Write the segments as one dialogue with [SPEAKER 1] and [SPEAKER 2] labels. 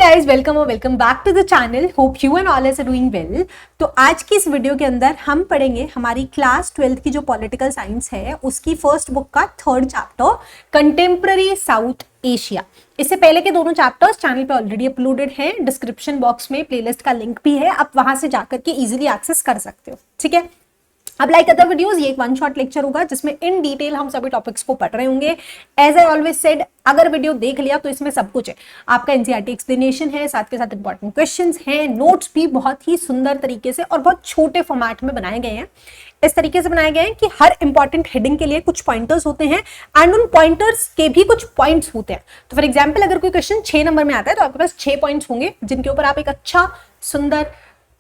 [SPEAKER 1] Guys, welcome back to the channel. Hope you and all are doing well. तो आज की इस video के अंदर हम पढ़ेंगे हमारी क्लास 12th की जो पॉलिटिकल साइंस है उसकी फर्स्ट बुक का third chapter, contemporary south Asia. इससे पहले के दोनों चैप्टर्स चैनल पे ऑलरेडी अपलोडेड हैं। डिस्क्रिप्शन बॉक्स में प्लेलिस्ट का लिंक भी है, आप वहां से जाकर के इजीली एक्सेस कर सकते हो। ठीक है, अब लाइक अदर वीडियोस ये एक वन शॉट लेक्चर होगा जिसमें इन डिटेल हम सभी टॉपिक्स को पढ़ रहे होंगे। एज आई ऑलवेज सेड, अगर वीडियो देख लिया तो इसमें सब कुछ है। आपका एनसीईआरटी एक्सप्लेनेशन है, साथ के साथ इंपॉर्टेंट क्वेश्चंस हैं, नोट्स भी बहुत ही सुंदर तरीके से और बहुत छोटे फॉर्मेट में बनाए गए हैं। इस तरीके से बनाए गए हैं कि हर इंपॉर्टेंट हेडिंग के लिए कुछ पॉइंटर्स होते हैं एंड उन पॉइंटर्स के भी कुछ पॉइंट्स होते हैं। तो फॉर एग्जाम्पल, अगर कोई क्वेश्चन 6 नंबर में आता है तो आपके पास 6 पॉइंट्स होंगे जिनके ऊपर आप एक अच्छा सुंदर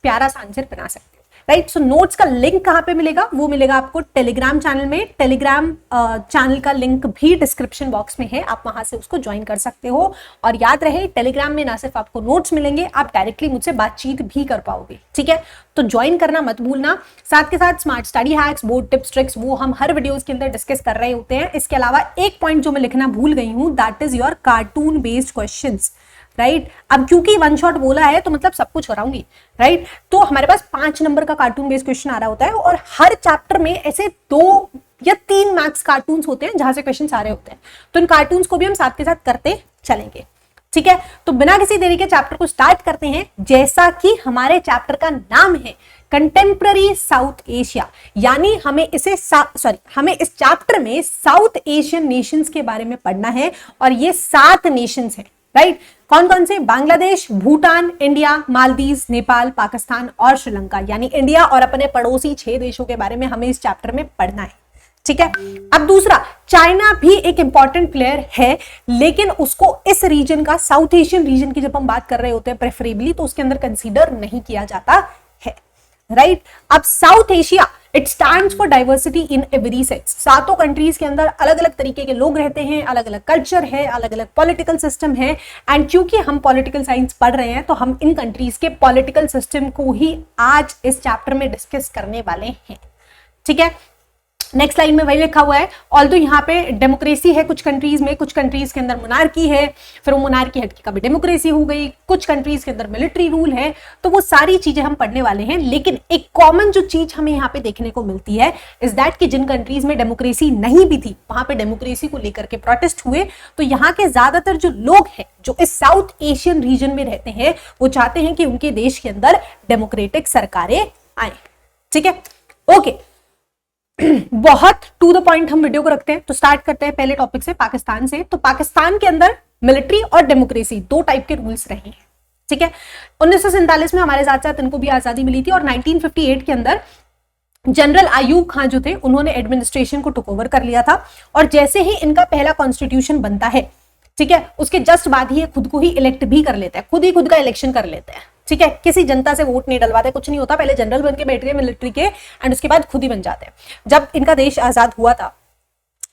[SPEAKER 1] प्यारा सा आंसर बना सकते हैं। राइट, सो नोट्स का लिंक कहां पे मिलेगा? वो मिलेगा आपको टेलीग्राम चैनल में। टेलीग्राम चैनल का लिंक भी डिस्क्रिप्शन बॉक्स में है, आप वहां से उसको ज्वाइन कर सकते हो। और याद रहे, टेलीग्राम में ना सिर्फ आपको नोट्स मिलेंगे, आप डायरेक्टली मुझसे बातचीत भी कर पाओगे। ठीक है, तो ज्वाइन करना मत भूलना। साथ के साथ smart study hacks, board tips, tricks वो हम हर वीडियोस के अंदर डिस्कस कर रहे होते हैं। इसके अलावा एक पॉइंट जो मैं लिखना भूल गई हूं, that is your cartoon based questions. Right, अब क्योंकि वन शॉट बोला है तो मतलब सब कुछ कराऊंगी। राइट, तो हमारे पास 5 नंबर का कार्टून बेस्ड क्वेश्चन आ रहा होता है और हर चैप्टर में ऐसे 2 या 3 मैक्स कार्टून्स होते हैं जहां से क्वेश्चन आ रहे होते हैं। तो इन कार्टून्स को भी हम साथ के साथ करते चलेंगे। ठीक है, तो बिना किसी देरी के चैप्टर को स्टार्ट करते हैं। जैसा कि हमारे चैप्टर का नाम है कंटेम्प्ररी साउथ एशिया, यानी हमें हमें इस चैप्टर में साउथ एशियन नेशंस के बारे में पढ़ना है और ये 7 नेशंस हैं। राइट, कौन कौन से? बांग्लादेश, भूटान, इंडिया, मालदीव, नेपाल, पाकिस्तान और श्रीलंका। यानी इंडिया और अपने पड़ोसी 6 देशों के बारे में हमें इस चैप्टर में पढ़ना है। ठीक है, अब दूसरा, चाइना भी एक इंपॉर्टेंट प्लेयर है, लेकिन उसको इस रीजन का, साउथ एशियन रीजन की जब हम बात कर रहे होते हैं प्रेफरेबली, तो उसके अंदर कंसीडर नहीं किया जाता है। राइट, अब south Asia it stands for diversity in every sex. 7 countries के अंदर अलग अलग तरीके के लोग रहते हैं, अलग अलग कल्चर है, अलग अलग पॉलिटिकल सिस्टम है। एंड क्योंकि हम पॉलिटिकल साइंस पढ़ रहे हैं तो हम इन कंट्रीज के पॉलिटिकल सिस्टम को ही आज इस चैप्टर में डिस्कस करने वाले हैं। ठीक है, नेक्स्ट लाइन में वही लिखा हुआ है। ऑल्दो यहाँ पे डेमोक्रेसी है कुछ कंट्रीज में, कुछ कंट्रीज के अंदर मोनार्की है, फिर वो मोनार्की हट के कभी डेमोक्रेसी हो गई, कुछ कंट्रीज के अंदर मिलिट्री रूल है। तो वो सारी चीजें हम पढ़ने वाले हैं, लेकिन एक कॉमन जो चीज हमें यहाँ पे देखने को मिलती है इज दैट कि जिन कंट्रीज में डेमोक्रेसी नहीं भी थी वहां पे डेमोक्रेसी को लेकर के प्रोटेस्ट हुए। तो यहाँ के ज्यादातर जो लोग हैं जो इस साउथ एशियन रीजन में रहते हैं वो चाहते हैं कि उनके देश के अंदर डेमोक्रेटिक सरकारें आए। ठीक है, ओके, बहुत टू द पॉइंट हम वीडियो को रखते हैं। तो स्टार्ट करते हैं पहले टॉपिक से, पाकिस्तान से। तो पाकिस्तान के अंदर मिलिट्री और डेमोक्रेसी 2 टाइप के रूल्स रहे हैं। ठीक है, 1947 में हमारे साथ साथ इनको भी आजादी मिली थी और 1958 के अंदर जनरल आयूब खान जो थे उन्होंने एडमिनिस्ट्रेशन को टेक ओवर कर लिया था। और जैसे ही इनका पहला कॉन्स्टिट्यूशन बनता है, ठीक है, उसके जस्ट बाद ही खुद को ही इलेक्ट भी कर लेते हैं, खुद का इलेक्शन कर लेते हैं। ठीक है, किसी जनता से वोट नहीं डलवाते, कुछ नहीं होता। पहले जनरल बन के बैठ गए मिलिट्री के एंड उसके बाद खुद ही बन जाते हैं। जब इनका देश आजाद हुआ था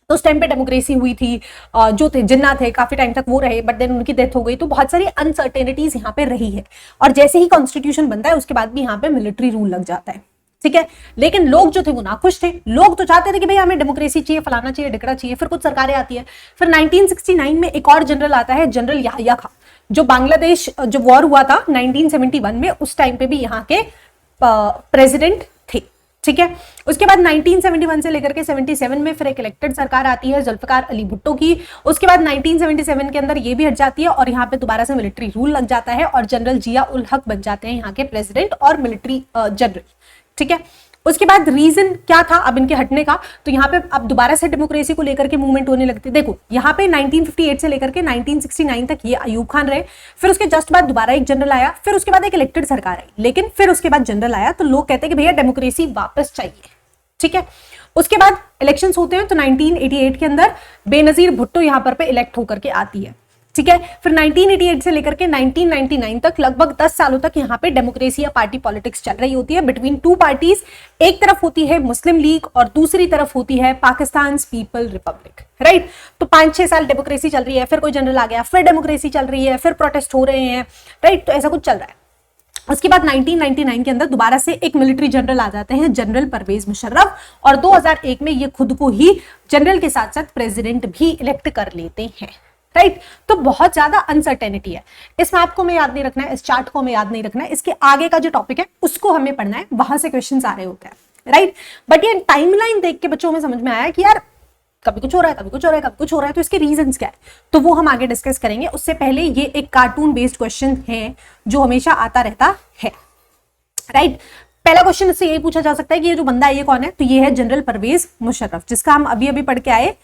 [SPEAKER 1] तो उस टाइम पे डेमोक्रेसी हुई थी, जो थे जिन्ना थे काफी टाइम तक वो रहे, बट देन उनकी डेथ हो गई। तो बहुत सारी अनसर्टेनिटीज यहाँ पे रही है और जैसे ही कॉन्स्टिट्यूशन बनता है उसके बाद भी यहाँ पे मिलिट्री रूल लग जाता है। ठीक है, लेकिन लोग जो थे वो नाखुश थे। लोग तो चाहते थे कि भाई हमें डेमोक्रेसी चाहिए, फलाना चाहिए, ढिकड़ा चाहिए। फिर कुछ सरकारें आती है। फिर 1969 में एक और जनरल आता है, जनरल याहिया खान, जो बांग्लादेश जो वॉर हुआ था 1971 में, उस टाइम पे भी यहाँ के प्रेसिडेंट थे। ठीक है, उसके बाद 1971 से लेकर के 77 में फिर एक इलेक्टेड सरकार आती है जुल्फिकार अली भुट्टो की। उसके बाद 1977 के अंदर ये भी हट जाती है और यहाँ पे दोबारा से मिलिट्री रूल लग जाता है और जनरल जिया उल हक बन जाते हैं यहाँ के प्रेसिडेंट और मिलिट्री जनरल। ठीक है, उसके बाद रीजन क्या था अब इनके हटने का? तो यहाँ पे अब दोबारा से डेमोक्रेसी को लेकर के मूवमेंट होने लगती है। देखो, यहाँ पे 1958 से लेकर के 1969 तक ये अयूब खान रहे, फिर उसके जस्ट बाद दोबारा एक जनरल आया, फिर उसके बाद एक इलेक्टेड सरकार आई, लेकिन फिर उसके बाद जनरल आया। तो लोग कहते हैं कि भैया डेमोक्रेसी वापस चाहिए। ठीक है, उसके बाद इलेक्शंस होते हैं। तो 1988 के अंदर बेनजीर भुट्टो यहाँ पर इलेक्ट होकर के आती है। ठीक है, फिर 1988 से लेकर के 1999 तक लगभग 10 सालों तक यहाँ पे डेमोक्रेसी या पार्टी पॉलिटिक्स चल रही होती है बिटवीन 2 पार्टीज। एक तरफ होती है मुस्लिम लीग और दूसरी तरफ होती है पाकिस्तान पीपल रिपब्लिक। राइट, तो 5-6 साल डेमोक्रेसी चल रही है, फिर कोई जनरल आ गया, फिर डेमोक्रेसी चल रही है, फिर प्रोटेस्ट हो रहे हैं। राइट, तो ऐसा कुछ चल रहा है। उसके बाद 1999 के अंदर दोबारा से एक मिलिट्री जनरल आ जाते हैं, जनरल परवेज मुशर्रफ, और 2001 में ये खुद को ही जनरल के साथ साथ प्रेसिडेंट भी इलेक्ट कर लेते हैं। राइट तो बहुत ज्यादा अनसर्टेनिटी है। इस मैप को हमें याद नहीं रखना है, इस चार्ट को हमें याद नहीं रखना है, इसके आगे का जो टॉपिक है उसको हमें पढ़ना है, वहां से क्वेश्चन आ रहे होते हैं, राइट। बट ये टाइमलाइन देख के बच्चों में समझ में आया कि यार कभी कुछ हो रहा है, कभी कुछ हो रहा है, कभी कुछ हो रहा है, तो इसके रीजंस क्या है, तो वो हम आगे डिस्कस करेंगे। उससे पहले ये एक कार्टून बेस्ड क्वेश्चन है जो हमेशा आता रहता है, राइट। पहला क्वेश्चन इससे यही पूछा जा सकता है कि ये जो बंदा है ये कौन है, तो ये है जनरल परवेज मुशर्रफ, जिसका हम अभी अभी पढ़ के आए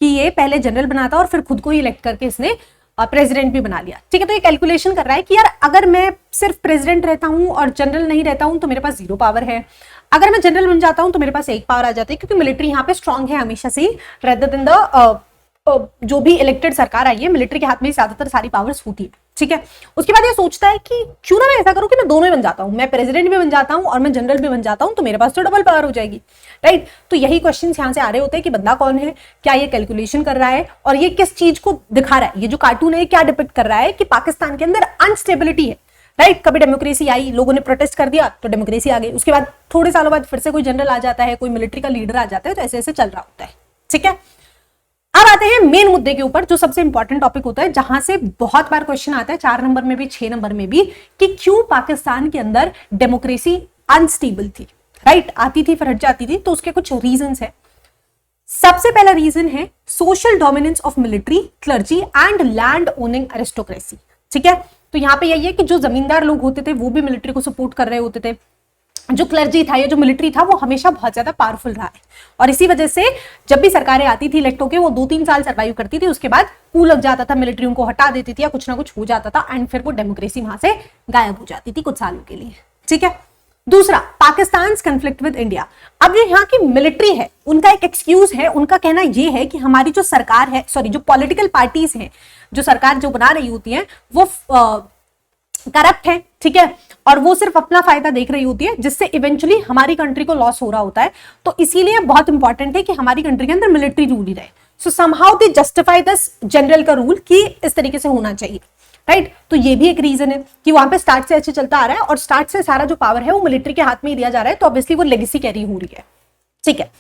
[SPEAKER 1] कि ये पहले जनरल बना था और फिर खुद को ही इलेक्ट करके इसने प्रेसिडेंट भी बना लिया, ठीक है। तो ये कैलकुलेशन कर रहा है कि यार अगर मैं सिर्फ प्रेसिडेंट रहता हूं और जनरल नहीं रहता हूं तो मेरे पास 0 पावर है, अगर मैं जनरल बन जाता हूं तो मेरे पास 1 पावर आ जाती है, क्योंकि मिलिट्री यहाँ पे स्ट्रांग है हमेशा से, रेदर देन द जो भी इलेक्टेड सरकार आई है मिलिट्री के हाथ में ज्यादातर सारी पावर्स होती है, ठीक है। उसके बाद ये सोचता है कि क्यों ना मैं ऐसा करूं कि मैं दोनों ही बन जाता हूं, मैं प्रेसिडेंट भी बन जाता हूं और मैं जनरल भी बन जाता हूं, तो मेरे पास तो डबल पावर हो जाएगी, राइट। तो यही क्वेश्चन यहाँ से आ रहे होते हैं कि बंदा कौन है, क्या ये कैलकुलेशन कर रहा है और ये किस चीज को दिखा रहा है, ये जो कार्टून है क्या डिपिक्ट कर रहा है कि पाकिस्तान के अंदर अनस्टेबिलिटी है, राइट। कभी डेमोक्रेसी आई, लोगों ने प्रोटेस्ट कर दिया तो डेमोक्रेसी आ गई, उसके बाद थोड़े सालों बाद फिर से कोई जनरल आ जाता है, कोई मिलिट्री का लीडर आ जाता है, तो ऐसे ऐसे चल रहा होता है, ठीक है। अब आते हैं मेन मुद्दे के ऊपर, जो सबसे इंपॉर्टेंट टॉपिक होता है, जहां से बहुत बार क्वेश्चन आता है 4 नंबर में भी 6 नंबर में भी, कि क्यों पाकिस्तान के अंदर डेमोक्रेसी अनस्टेबल थी, राइट। आती थी फिर हट जाती थी, तो उसके कुछ रीजंस है। सबसे पहला रीजन है social dominance of military, clergy and land owning aristocracy, ठीक है। तो यहाँ पे यही है कि जो जमींदार लोग होते थे वो भी मिलिट्री को सपोर्ट कर रहे होते थे, जो क्लर्जी था या जो मिलिट्री था वो हमेशा बहुत ज्यादा पावरफुल रहा है, और इसी वजह से जब भी सरकारें आती थी इलेक्ट होके वो 2-3 साल सर्वाइव करती थी, उसके बाद कू लग जाता था, मिलिट्री उनको हटा देती थी या कुछ ना कुछ हो जाता था, एंड फिर वो डेमोक्रेसी वहां से गायब हो जाती थी कुछ सालों के लिए, ठीक है। दूसरा, पाकिस्तान कन्फ्लिक्ट विद इंडिया। अब जो यहाँ की मिलिट्री है उनका एक एक्सक्यूज है, उनका कहना यह है कि हमारी जो सरकार है, सॉरी जो पॉलिटिकल पार्टीज हैं, जो सरकार जो बना रही होती है वो करप्ट है, ठीक है, और वो सिर्फ अपना फायदा देख रही होती है, जिससे इवेंचुअली हमारी कंट्री को लॉस हो रहा होता है। तो इसीलिए बहुत इंपॉर्टेंट है कि हमारी कंट्री के अंदर मिलिट्री रूल ही रहे। सो somehow they justify this general का रूल कि इस तरीके से होना चाहिए, राइट। तो ये भी एक रीजन है कि वहां पे स्टार्ट से अच्छे चलता आ रहा है और स्टार्ट से सारा जो पावर है वो मिलिट्री के हाथ में ही दिया जा रहा है, तो ऑब्वियसली वो लेगेसी कैरी हो रही है, ठीक है।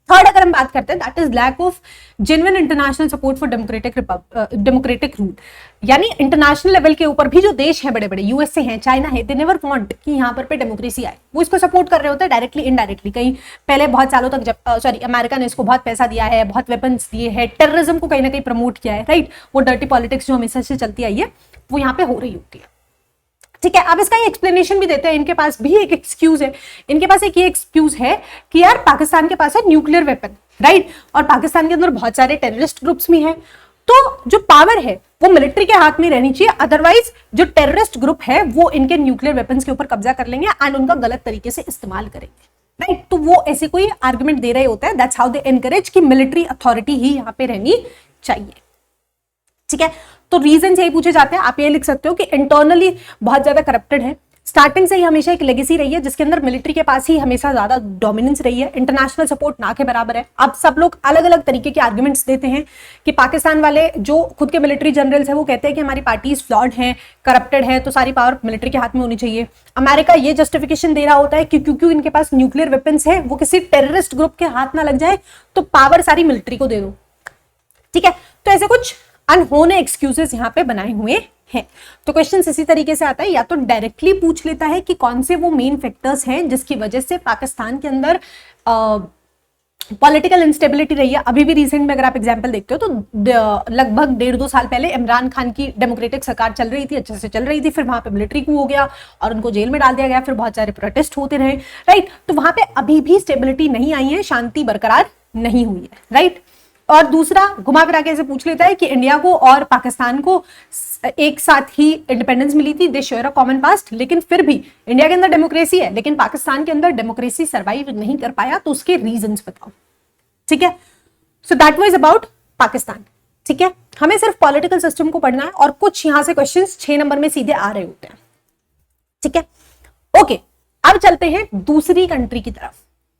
[SPEAKER 1] थर्ड अगर हम बात करते हैं, that is lack of genuine international support for democratic rule, यानी इंटरनेशनल लेवल के ऊपर भी जो देश है बड़े बड़े, यूएसए हैं, चाइना है, दे नेवर वांट कि यहाँ पर पे डेमोक्रेसी आए, वो इसको सपोर्ट कर रहे होते हैं डायरेक्टली इनडायरेक्टली। कहीं पहले बहुत सालों तक जब अमेरिका ने इसको बहुत पैसा दिया है, बहुत वेपन्स दिए हैं, टेररिज्म को कहीं ना कहीं प्रमोट किया है, राइट। वो डर्टी पॉलिटिक्स जो हमेशा से चलती आई है वो यहाँ पे हो रही होती है, ठीक है। अब इसका ये एक्सप्लेनेशन भी देते हैं, इनके पास भी एक एक्सक्यूज है, इनके पास एक ये एक्सक्यूज है कि यार पाकिस्तान के पास है न्यूक्लियर वेपन, राइट, और पाकिस्तान के अंदर बहुत सारे टेररिस्ट ग्रुप्स भी हैं, तो जो पावर है वो मिलिट्री के हाथ में रहनी चाहिए, अदरवाइज जो टेररिस्ट ग्रुप है वो इनके न्यूक्लियर वेपन्स के ऊपर कब्जा कर लेंगे एंड उनका गलत तरीके से इस्तेमाल करेंगे, राइट। तो वो ऐसे कोई आर्गुमेंट दे रहे होते हैं, दैट्स हाउ दे एनकरेज कि मिलिट्री अथॉरिटी ही यहाँ पे रहनी चाहिए, ठीक है। तो रीजन यही पूछे जाते हैं, आप ये लिख सकते हो कि इंटरनली बहुत ज्यादा करप्टेड है, स्टार्टिंग से ही हमेशा एक लेगेसी रही है जिसके अंदर मिलिट्री के पास ही हमेशा ज्यादा डोमिनेंस रही है, इंटरनेशनल सपोर्ट ना के बराबर है। अब सब लोग अलग अलग तरीके के आर्गुमेंट्स देते हैं कि पाकिस्तान वाले जो खुद के मिलिट्री जनरल्स हैं वो कहते हैं कि हमारी पार्टीज फ्लॉड हैं, करप्टेड है, तो सारी पावर मिलिट्री के हाथ में होनी चाहिए। अमेरिका ये जस्टिफिकेशन दे रहा होता है कि क्योंकि इनके पास न्यूक्लियर वेपन्स है, वो किसी टेररिस्ट ग्रुप के हाथ ना लग जाए तो पावर सारी मिलिट्री को दे दो, ठीक है। तो ऐसे कुछ अनहोने एक्सक्यूजेस यहाँ पे बनाए हुए हैं। तो क्वेश्चन इसी तरीके से आता है, या तो डायरेक्टली पूछ लेता है कि कौन से वो मेन फैक्टर्स हैं जिसकी वजह से पाकिस्तान के अंदर पॉलिटिकल इंस्टेबिलिटी रही है। अभी भी रिसेंट में अगर आप एग्जांपल देखते हो तो लगभग 1.5-2 साल पहले इमरान खान की डेमोक्रेटिक सरकार चल रही थी, अच्छे से चल रही थी, फिर वहां पे मिलिट्री कू हो गया और उनको जेल में डाल दिया गया, फिर बहुत सारे प्रोटेस्ट होते रहे, राइट। तो वहां पे अभी भी स्टेबिलिटी नहीं आई है, शांति बरकरार नहीं हुई है, राइट। और दूसरा, घुमा फिरा के ऐसे पूछ लेता है कि इंडिया को और पाकिस्तान को एक साथ ही इंडिपेंडेंस मिली थी, दे शेयर अ कॉमन पास्ट, लेकिन फिर भी इंडिया के अंदर डेमोक्रेसी है लेकिन पाकिस्तान के अंदर डेमोक्रेसी सर्वाइव नहीं कर पाया, तो उसके रीजंस बताओ, ठीक है। So that was about Pakistan, ठीक है। हमें सिर्फ पॉलिटिकल सिस्टम को पढ़ना है और कुछ यहां से क्वेश्चंस 6 नंबर में सीधे आ रहे होते हैं, ठीक है। ओके, अब चलते हैं दूसरी कंट्री की तरफ,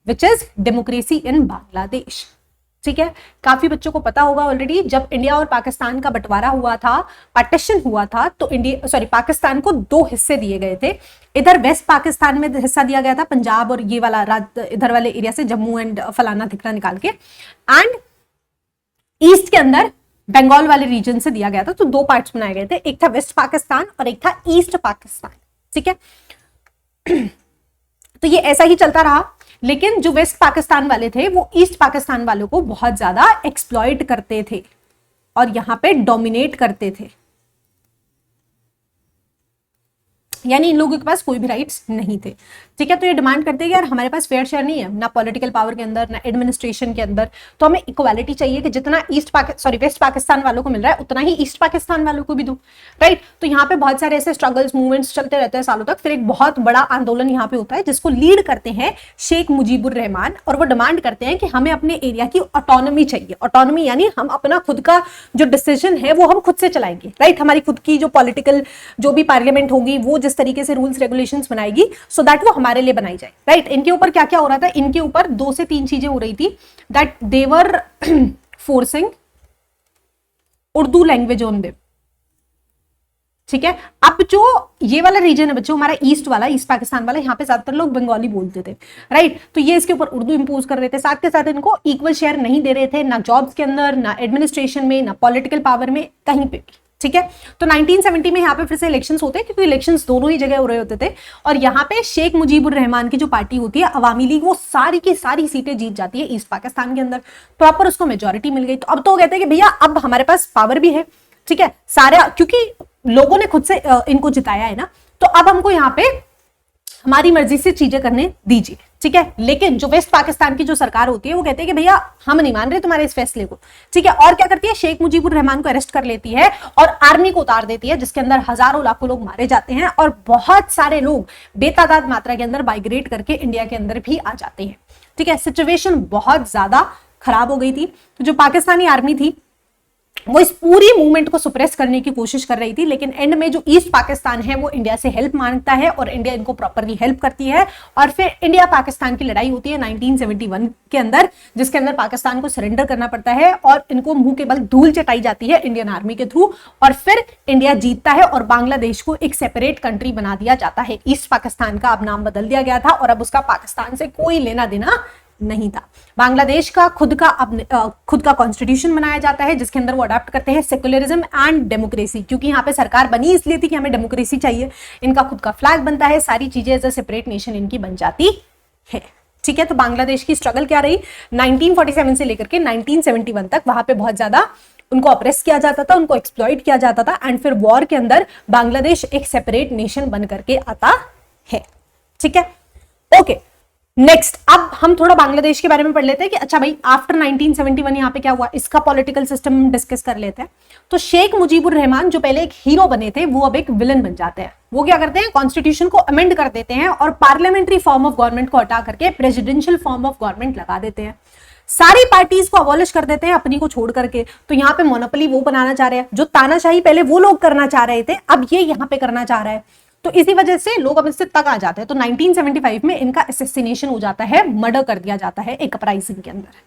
[SPEAKER 1] which is democracy in Bangladesh, ठीक है। काफी बच्चों को पता होगा ऑलरेडी, जब इंडिया और पाकिस्तान का बंटवारा हुआ था, पार्टीशन हुआ था, तो पाकिस्तान को 2 हिस्से दिए गए थे। इधर वेस्ट पाकिस्तान में हिस्सा दिया गया था, पंजाब और ये वाला इधर वाले एरिया से जम्मू एंड फलाना ठिकाना निकाल के, एंड ईस्ट के अंदर बंगाल वाले रीजन से दिया गया था। तो दो पार्ट्स बनाए गए थे, एक था वेस्ट पाकिस्तान और एक था ईस्ट पाकिस्तान। ठीक है, तो ये ऐसा ही चलता रहा, लेकिन जो वेस्ट पाकिस्तान वाले थे वो ईस्ट पाकिस्तान वालों को बहुत ज्यादा एक्सप्लॉइट करते थे और यहां पे डोमिनेट करते थे, यानी इन लोगों के पास कोई भी राइट्स नहीं थे। ठीक है, तो ये डिमांड करते हैं कि यार हमारे पास फेयर शेयर नहीं है ना पॉलिटिकल पावर के अंदर ना एडमिनिस्ट्रेशन के अंदर, तो हमें इक्वालिटी चाहिए कि जितना वेस्ट पाकिस्तान वालों को मिल रहा है उतना ही ईस्ट पाकिस्तान वालों को भी दो। राइट, तो यहाँ पे बहुत सारे ऐसे स्ट्रगल्स मूवमेंट्स चलते रहते हैं सालों तक। फिर एक बहुत बड़ा आंदोलन यहाँ पे होता है जिसको लीड करते हैं शेख मुजीबुर रहमान, और वो डिमांड करते हैं कि हमें अपने एरिया की ऑटोनॉमी चाहिए। ऑटोनॉमी यानी हम अपना खुद का जो डिसीजन है वो हम खुद से चलाएंगे। राइट, हमारी खुद की जो पॉलिटिकल जो भी पार्लियामेंट होगी वो जिस तरीके से रूल्स रेगुलेशंस बनाएगी सो दैट वो हमारे लिए बनाई जाए। राइट, इनके ऊपर क्या क्या हो रहा था, इनके ऊपर 2 से 3 चीजें हो रही थी, that they were forcing Urdu language on them. ठीक है, अब जो ये वाला रीजन है बच्चों हमारा ईस्ट वाला, ईस्ट पाकिस्तान वाला, यहाँ पे ज्यादातर लोग बंगाली बोलते थे। राइट, तो ये इसके ऊपर उर्दू इंपोज कर रहे थे, साथ के साथ इनको इक्वल शेयर नहीं दे रहे थे, ना जॉब्स के अंदर, ना एडमिनिस्ट्रेशन में, ना पॉलिटिकल पावर में, कहीं पे भी। ठीक है, तो 1970 में यहाँ पे फिर से इलेक्शंस होते हैं, क्योंकि इलेक्शंस दोनों ही जगह हो रहे होते थे, और यहाँ पे शेख मुजीबुर रहमान की जो पार्टी होती है अवामी लीग, वो सारी की सारी सीटें जीत जाती है ईस्ट पाकिस्तान के अंदर, प्रॉपर उसको मेजोरिटी मिल गई। तो अब तो वो कहते हैं कि भैया अब हमारे पास पावर भी है। ठीक है, सारा क्योंकि लोगों ने खुद से इनको जिताया है ना, तो अब हमको यहाँ पे हमारी मर्जी से चीजें करने दीजिए। ठीक है, लेकिन जो वेस्ट पाकिस्तान की जो सरकार होती है वो कहते हैं कि भैया हम नहीं मान रहे तुम्हारे इस फैसले को। ठीक है, और क्या करती है, शेख मुजीबुर रहमान को अरेस्ट कर लेती है और आर्मी को उतार देती है, जिसके अंदर हजारों लाखों लोग मारे जाते हैं और बहुत सारे लोग बेतादाद मात्रा के अंदर माइग्रेट करके इंडिया के अंदर भी आ जाते हैं। ठीक है, सिचुएशन बहुत ज्यादा खराब हो गई थी। तो जो पाकिस्तानी आर्मी थी वो इस पूरी मूवमेंट को सुप्रेस करने की कोशिश कर रही थी, लेकिन एंड में जो ईस्ट पाकिस्तान है वो इंडिया से हेल्प मांगता है और इंडिया इनको प्रॉपरली हेल्प करती है, और फिर इंडिया पाकिस्तान की लड़ाई होती है 1971 के अंदर, जिसके अंदर पाकिस्तान को सरेंडर करना पड़ता है और इनको मुंह के बल धूल चटाई जाती है इंडियन आर्मी के थ्रू, और फिर इंडिया जीतता है और बांग्लादेश को एक सेपरेट कंट्री बना दिया जाता है। ईस्ट पाकिस्तान का अब नाम बदल दिया गया था और अब उसका पाकिस्तान से कोई लेना देना नहीं था। बांग्लादेश का खुद का कॉन्स्टिट्यूशन बनाया जाता है, जिसके अंदर वो अडॉप्ट करते हैं सेक्युलरिज्म एंड डेमोक्रेसी, क्योंकि यहाँ पे सरकार बनी इसलिए थी कि हमें डेमोक्रेसी चाहिए। इनका खुद का फ्लैग बनता है, सारी चीजें एज अ सेपरेट नेशन इनकी बन जाती है। ठीक है, तो बांग्लादेश की स्ट्रगल क्या रही 1947 से लेकर के 1971 तक, वहां पे बहुत ज्यादा उनको ऑप्रेस किया जाता था, उनको एक्सप्लॉइट किया जाता था, एंड फिर वॉर के अंदर बांग्लादेश एक सेपरेट नेशन बन करके आता है। ठीक है, ओके, नेक्स्ट अब हम थोड़ा बांग्लादेश के बारे में पढ़ लेते हैं कि अच्छा भाई आफ्टर 1971 यहाँ पे क्या हुआ, इसका पॉलिटिकल सिस्टम डिस्कस कर लेते हैं। तो शेख मुजीबुर रहमान जो पहले एक हीरो बने थे वो अब एक विलन बन जाते हैं। वो क्या करते हैं, कॉन्स्टिट्यूशन को अमेंड कर देते हैं और पार्लियामेंट्री फॉर्म ऑफ गवर्नमेंट को हटा करके प्रेसिडेंशियल फॉर्म ऑफ गवर्नमेंट लगा देते हैं। सारी पार्टीज को अबॉलिश कर देते हैं अपनी को छोड़ करके। तो यहाँ पे मोनोपोली वो बनाना चाह रहे हैं, जो तानाशाही पहले वो लोग करना चाह रहे थे अब ये यहाँ पे करना चाह रहा है। तो इसी वजह से लोग अब इससे तक आ जाते हैं। तो 1975 में इनका असैसिनेशन हो जाता है, मर्डर कर दिया जाता है एक अपराइजिंग के अंदर।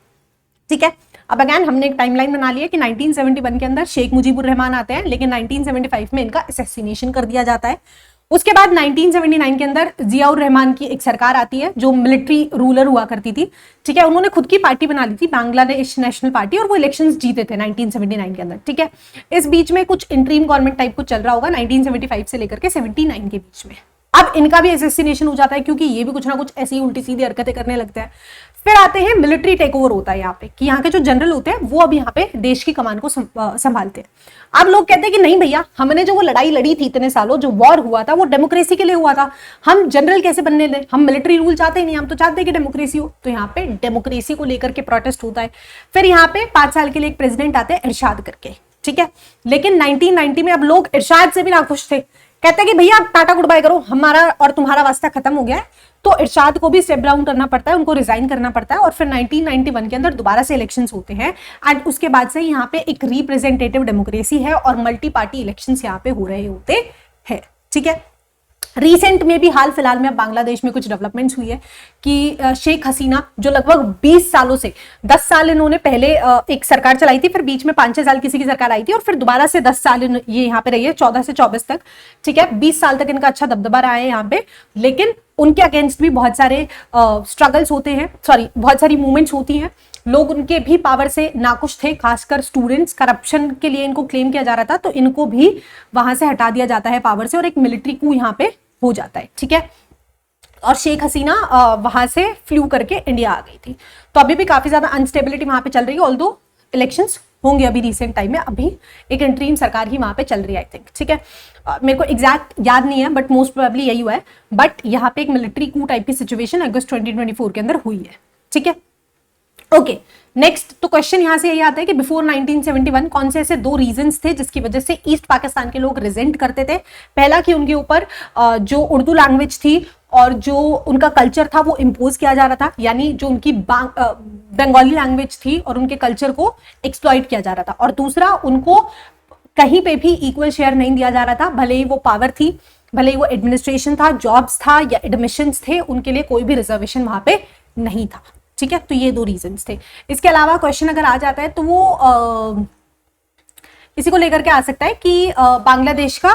[SPEAKER 1] ठीक है, अब अगेन हमने एक टाइमलाइन बना लिया कि 1971 के अंदर शेख मुजीबुर रहमान आते हैं, लेकिन 1975 में इनका असैसिनेशन कर दिया जाता है। उसके बाद 1979 के अंदर जियाउर रहमान की एक सरकार आती है जो मिलिट्री रूलर हुआ करती थी। ठीक है, उन्होंने खुद की पार्टी बना ली थी बांग्लादेश नेशनल पार्टी, और वो इलेक्शंस जीते थे 1979 के अंदर। ठीक है, इस बीच में कुछ इंटरीम गवर्नमेंट टाइप कुछ चल रहा होगा 1975 से लेकर के 79 के बीच में। अब इनका भी असैसिनेशन हो जाता है क्योंकि ये भी कुछ ना कुछ ऐसी उल्टी सीधी हरकतें करने लगते हैं। फिर आते हैं मिलिट्री टेक ओवर होता है यहाँ पे कि यहाँ के जो जनरल होते हैं वो अब यहाँ पे देश की कमान को संभालते हैं। अब लोग कहते हैं कि नहीं भैया, हमने जो वो लड़ाई लड़ी थी इतने सालों, जो वॉर हुआ था वो डेमोक्रेसी के लिए हुआ था, हम जनरल कैसे बनने दें, हम मिलिट्री रूल चाहते ही नहीं, हम तो चाहते हैं कि डेमोक्रेसी हो। तो यहाँ पे डेमोक्रेसी को लेकर के प्रोटेस्ट होता है। फिर यहाँ पे 5 साल के लिए एक प्रेसिडेंट आते हैं इरशाद करके। ठीक है, लेकिन 1990 में अब लोग इरशाद से भी ना खुश थे, कहते हैं कि भैया आप टाटा गुड बाय करो, हमारा और तुम्हारा वास्ता खत्म हो गया है। तो इरशाद को भी स्टेप डाउन करना पड़ता है, उनको रिजाइन करना पड़ता है, और फिर 1991 के अंदर दोबारा से इलेक्शंस होते हैं। एंड उसके बाद से यहाँ पे एक रिप्रेजेंटेटिव डेमोक्रेसी है और मल्टी पार्टी इलेक्शंस यहाँ पे हो रहे होते हैं। ठीक है, रिसेंट में भी हाल फिलहाल में बांग्लादेश में कुछ डेवलपमेंट्स हुई है कि शेख हसीना जो लगभग 20 सालों से 10 साल इन्होंने पहले एक सरकार चलाई थी, फिर बीच में 5-6 साल किसी की सरकार आई थी, और फिर दोबारा से 10 साल ये यहाँ पे रही है, 14 से 24 तक। ठीक है, 20 साल तक इनका अच्छा दबदबा रहा है यहाँ पे, लेकिन उनके अगेंस्ट भी बहुत सारे स्ट्रगल्स होते हैं, बहुत सारी मूवमेंट्स होती हैं। लोग उनके भी पावर से नाखुश थे, खासकर स्टूडेंट्स। करप्शन के लिए इनको क्लेम किया जा रहा था, तो इनको भी वहां से हटा दिया जाता है पावर से और एक मिलिट्री कू यहाँ पे हो जाता है, ठीक है। और शेख हसीना वहां से फ्लू करके इंडिया आ गई थी। तो अभी भी काफी ज्यादा अनस्टेबिलिटी वहां पे चल रही है, ऑल्दो इलेक्शंस होंगे अभी रिसेंट टाइम में, अभी एक इंटरिम सरकार ही वहां पे चल रही है आई थिंक, ठीक है। मेरे को एग्जैक्ट याद नहीं है, बट मोस्ट प्रोबेबली यही हुआ है। बट यहाँ पे एक मिलिट्री कू टाइप की सिचुएशन अगस्त 2024 के अंदर हुई है, ठीक है। ओके, नेक्स्ट तो क्वेश्चन यहां से यही आता है कि बिफोर 1971 कौन से ऐसे दो रीजंस थे जिसकी वजह से ईस्ट पाकिस्तान के लोग रिजेंट करते थे। पहला कि उनके ऊपर जो उर्दू लैंग्वेज थी और जो उनका कल्चर था वो इम्पोज किया जा रहा था, यानी जो उनकी बंगाली लैंग्वेज थी और उनके कल्चर को एक्सप्लॉइट किया जा रहा था। और दूसरा, उनको कहीं पे भी इक्वल शेयर नहीं दिया जा रहा था, भले ही वो पावर थी, भले ही वो एडमिनिस्ट्रेशन था, जॉब्स था या एडमिशंस थे, उनके लिए कोई भी रिजर्वेशन वहां पे नहीं था, ठीक है। तो ये दो रीजंस थे। इसके अलावा क्वेश्चन अगर आ जाता है तो वो इसी को लेकर के आ सकता है कि बांग्लादेश का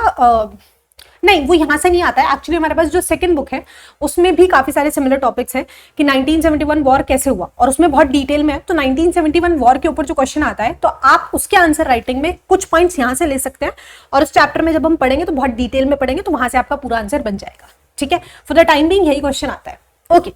[SPEAKER 1] नहीं, वो यहां से नहीं आता है। एक्चुअली हमारे पास जो सेकंड बुक है उसमें भी काफी सारे सिमिलर टॉपिक्स हैं कि 1971 वॉर कैसे हुआ, और उसमें बहुत डिटेल में है। तो 1971 वॉर के ऊपर जो क्वेश्चन आता है तो आप उसके आंसर राइटिंग में कुछ पॉइंट्स यहां से ले सकते हैं, और उस चैप्टर में जब हम पढ़ेंगे तो बहुत डिटेल में पढ़ेंगे, तो वहां से आपका पूरा आंसर बन जाएगा, ठीक है। फॉर द टाइम बिंग यही क्वेश्चन आता है। ओके,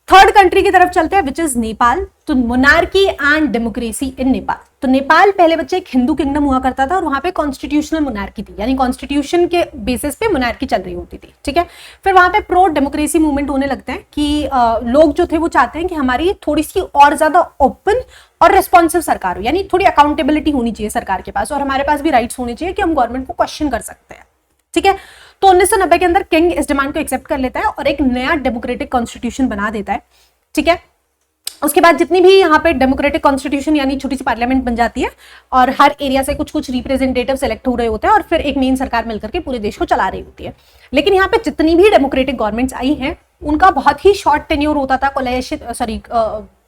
[SPEAKER 1] थर्ड कंट्री की तरफ चलते हैं विच इज नेपाल। तो monarchy and democracy in Nepal. तो नेपाल पहले बच्चे एक हिंदू किंगडम हुआ करता था और वहां पे कॉन्स्टिट्यूशनल मोनार्की थी, यानी कॉन्स्टिट्यूशन के बेसिस पे मोनार्की चल रही होती थी, ठीक है। फिर वहां पे प्रो डेमोक्रेसी मूवमेंट होने लगते हैं कि लोग जो थे वो चाहते हैं कि हमारी थोड़ी सी और ज्यादा ओपन और रिस्पॉन्सिव सरकार हो, यानी थोड़ी अकाउंटेबिलिटी होनी चाहिए सरकार के पास, और हमारे पास भी राइट्स होने चाहिए कि हम गवर्नमेंट को क्वेश्चन कर सकते हैं, ठीक है। तो 1990 के अंदर किंग इस डिमांड को एक्सेप्ट कर लेता है और एक नया डेमोक्रेटिक कॉन्स्टिट्यूशन बना देता है, ठीक है। उसके बाद जितनी भी यहाँ पे डेमोक्रेटिक कॉन्स्टिट्यूशन यानी छोटी सी पार्लियामेंट बन जाती है और हर एरिया से कुछ कुछ रिप्रेजेंटेटिव सेलेक्ट हो रहे होते हैं और फिर एक मेन सरकार मिलकर के पूरे देश को चला रही होती है। लेकिन यहाँ पे जितनी भी डेमोक्रेटिक गवर्नमेंट्स आई हैं उनका बहुत ही शॉर्ट टेन्योर होता था,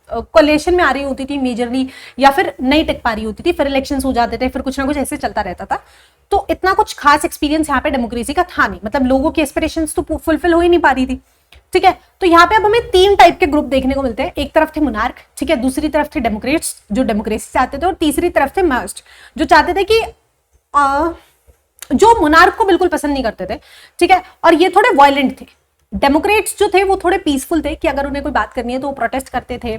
[SPEAKER 1] कोलेशन में आ रही होती थी मेजरली, या फिर नहीं टिक पा रही होती थी, फिर इलेक्शंस हो जाते थे, फिर कुछ ना कुछ ऐसे चलता रहता था। तो इतना कुछ खास एक्सपीरियंस यहाँ पे डेमोक्रेसी का था नहीं, मतलब लोगों की एस्पिरेशंस तो फुलफिल हो ही नहीं पा रही थी, ठीक है। तो यहाँ पे अब हमें तीन टाइप के ग्रुप देखने को मिलते हैं। एक तरफ थे मोनार्क, ठीक है, दूसरी तरफ थे डेमोक्रेट्स जो डेमोक्रेसी चाहते थे, और तीसरी तरफ थे माओइस्ट जो चाहते थे कि जो मोनार्क को बिल्कुल पसंद नहीं करते थे, ठीक है, और ये थोड़े वायलेंट थे। डेमोक्रेट्स जो थे वो थोड़े पीसफुल थे कि अगर उन्हें कोई बात करनी है तो वो प्रोटेस्ट करते थे,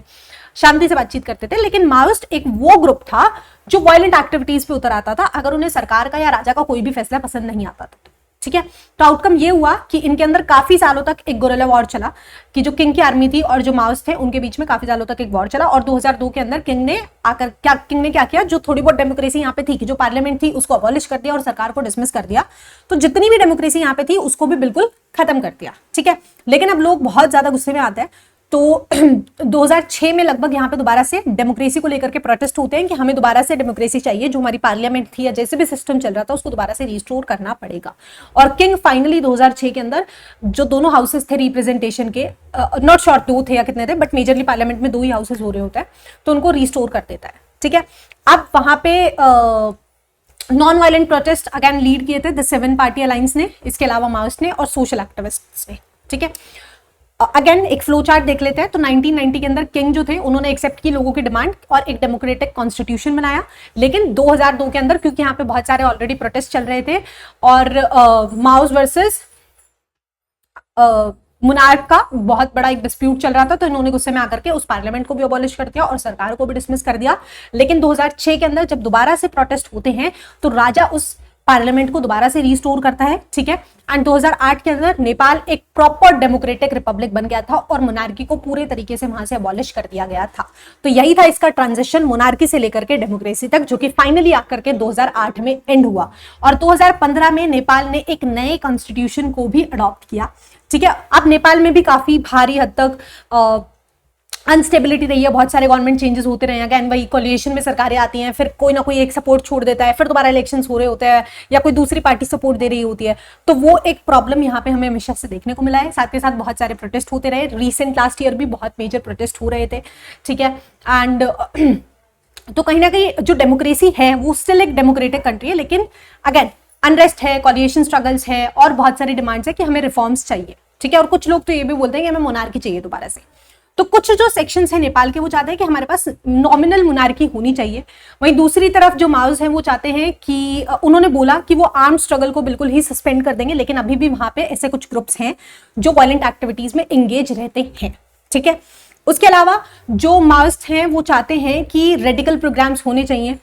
[SPEAKER 1] शांति से बातचीत करते थे। लेकिन माओइस्ट एक वो ग्रुप था जो वायलेंट एक्टिविटीज पे उतर आता था अगर उन्हें सरकार का या राजा का कोई भी फैसला पसंद नहीं आता था, ठीक है। तो आउटकम ये हुआ कि इनके अंदर काफी सालों तक एक गोरिल्ला वॉर चला कि जो किंग की आर्मी थी और जो माओइस्ट थे उनके बीच में काफी सालों तक एक वॉर चला। और 2002 के अंदर किंग ने क्या किया, जो थोड़ी बहुत डेमोक्रेसी यहाँ पे थी कि जो पार्लियामेंट थी उसको अबॉलिश कर दिया और सरकार को डिसमिस कर दिया। तो जितनी भी डेमोक्रेसी यहाँ पे थी उसको भी बिल्कुल खत्म कर दिया, ठीक है। लेकिन अब लोग बहुत ज्यादा गुस्से में आते हैं, तो 2006 में लगभग यहाँ पे दोबारा से डेमोक्रेसी को लेकर के प्रोटेस्ट होते हैं कि हमें दोबारा से डेमोक्रेसी चाहिए, जो हमारी पार्लियामेंट थी या जैसे भी सिस्टम चल रहा था उसको दोबारा से रिस्टोर करना पड़ेगा। और किंग फाइनली 2006 के अंदर जो दोनों हाउसेस थे रिप्रेजेंटेशन के, नॉट श्योर दो थे या कितने थे, बट मेजरली पार्लियामेंट में दो ही हाउसेस हो रहे होते हैं, तो उनको रिस्टोर कर देता है, ठीक है। अब वहां पे non violent protest again lead किए थे द 7 पार्टी अलायंस ने, इसके अलावा माओइस्ट ने और सोशल एक्टिविस्ट्स ने, ठीक है। अगेन एक फ्लो चार्ट देख लेते हैं। तो 1990 के अंदर किंग जो थे उन्होंने एक्सेप्ट की लोगों की डिमांड और एक डेमोक्रेटिक कॉन्स्टिट्यूशन बनाया। लेकिन 2002 के अंदर क्योंकि यहाँ पे बहुत सारे ऑलरेडी प्रोटेस्ट चल रहे थे और माओस वर्सेस मोनार्क का बहुत बड़ा एक डिस्प्यूट चल रहा था, तो इन्होंने गुस्से में आकर के उस पार्लियामेंट को भी अबॉलिश कर दिया और सरकार को भी डिसमिस कर दिया। लेकिन 2006 के अंदर जब दोबारा से प्रोटेस्ट होते हैं तो राजा उस पार्लियामेंट को दोबारा से रिस्टोर करता है, ठीक है। एंड 2008 के अंदर नेपाल एक प्रॉपर डेमोक्रेटिक रिपब्लिक बन गया था और मोनार्की को पूरे तरीके से वहां से अबॉलिश कर दिया गया था। तो यही था इसका ट्रांजिशन मोनार्की से लेकर के डेमोक्रेसी तक, जो कि फाइनली आकर के 2008 में एंड हुआ। और 2015 में नेपाल ने एक नए कॉन्स्टिट्यूशन को भी अडॉप्ट किया, ठीक है। अब नेपाल में भी काफी भारी हद तक अनस्टेबिलिटी रही है, बहुत सारे गवर्नमेंट चेंजेस होते रहे हैं। अगेन वही कोलिएशन में सरकारें आती हैं, फिर कोई ना कोई एक सपोर्ट छोड़ देता है, फिर दोबारा इलेक्शंस हो रहे होते हैं या कोई दूसरी पार्टी सपोर्ट दे रही होती है। तो वो एक प्रॉब्लम यहाँ पे हमें हमेशा से देखने को मिला है। साथ के साथ बहुत सारे प्रोटेस्ट होते रहे, रिसेंट लास्ट ईयर भी बहुत मेजर प्रोटेस्ट हो रहे थे, ठीक है। एंड तो कहीं ना कहीं जो डेमोक्रेसी है वो स्टिल एक डेमोक्रेटिक कंट्री है, लेकिन अगेन अनरेस्ट है, कोलिएशन स्ट्रगल्स है और बहुत सारी डिमांड्स है कि हमें रिफॉर्म्स चाहिए, ठीक है। और कुछ लोग तो ये भी बोलते हैं कि हमें मोनार्की चाहिए दोबारा से। तो कुछ जो सेक्शंस हैं नेपाल के वो चाहते हैं कि हमारे पास नॉमिनल मोनार्की होनी चाहिए। वहीं दूसरी तरफ जो माओस हैं वो चाहते हैं कि उन्होंने बोला कि वो आर्म स्ट्रगल को बिल्कुल ही सस्पेंड कर देंगे, लेकिन अभी भी वहां पे ऐसे कुछ ग्रुप्स हैं जो वायलेंट एक्टिविटीज में एंगेज रहते हैं। ठीक है, उसके अलावा जो माओइस्ट हैं वो चाहते हैं कि रेडिकल प्रोग्राम्स होने चाहिए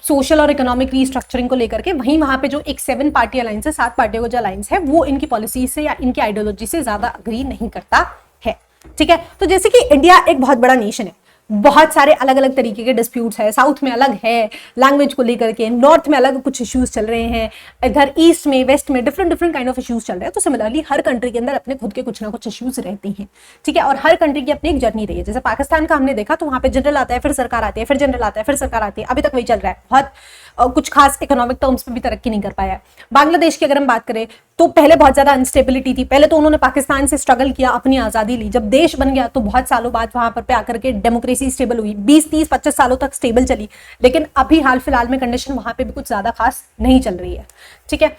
[SPEAKER 1] सोशल और इकोनॉमिक रीस्ट्रक्चरिंग को लेकर के। वहीं वहां पे जो एक 7 पार्टी अलायंस है, 7 पार्टियों का जो अलायंस है, वो इनकी पॉलिसी से या इनकी आइडियोलॉजी से ज्यादा अग्री नहीं करता है। ठीक है, तो जैसे कि इंडिया एक बहुत बड़ा नेशन है, बहुत सारे अलग अलग तरीके के डिस्प्यूट्स है, साउथ में अलग है लैंग्वेज को लेकर के, नॉर्थ में अलग कुछ इश्यूज चल रहे हैं, इधर ईस्ट में वेस्ट में डिफरेंट काइंड ऑफ इश्यूज चल रहे हैं। तो सिमिलरली हर कंट्री के अंदर अपने खुद के कुछ ना कुछ इश्यूज रहते हैं। ठीक है, और हर कंट्री की अपनी एक जर्नी रही है। जैसे पाकिस्तान का हमने देखा तो वहां पे जनरल आता है, फिर सरकार आती है, फिर जनरल आता है, फिर सरकार आती है, अभी तक वही चल रहा है। बहुत कुछ खास इकोनॉमिक टर्म्स पे भी तरक्की नहीं कर पाया है। बांग्लादेश की अगर हम बात करें तो पहले बहुत ज्यादा अनस्टेबिलिटी थी। पहले तो उन्होंने पाकिस्तान से स्ट्रगल किया, अपनी आजादी ली, जब देश बन गया तो बहुत सालों बाद वहां पर पे आकर के डेमोक्रेसी स्टेबल हुई, 20-30-25 सालों तक स्टेबल चली। लेकिन अभी हाल फिलहाल में कंडीशन वहां पे भी कुछ ज्यादा खास नहीं चल रही है। ठीक है,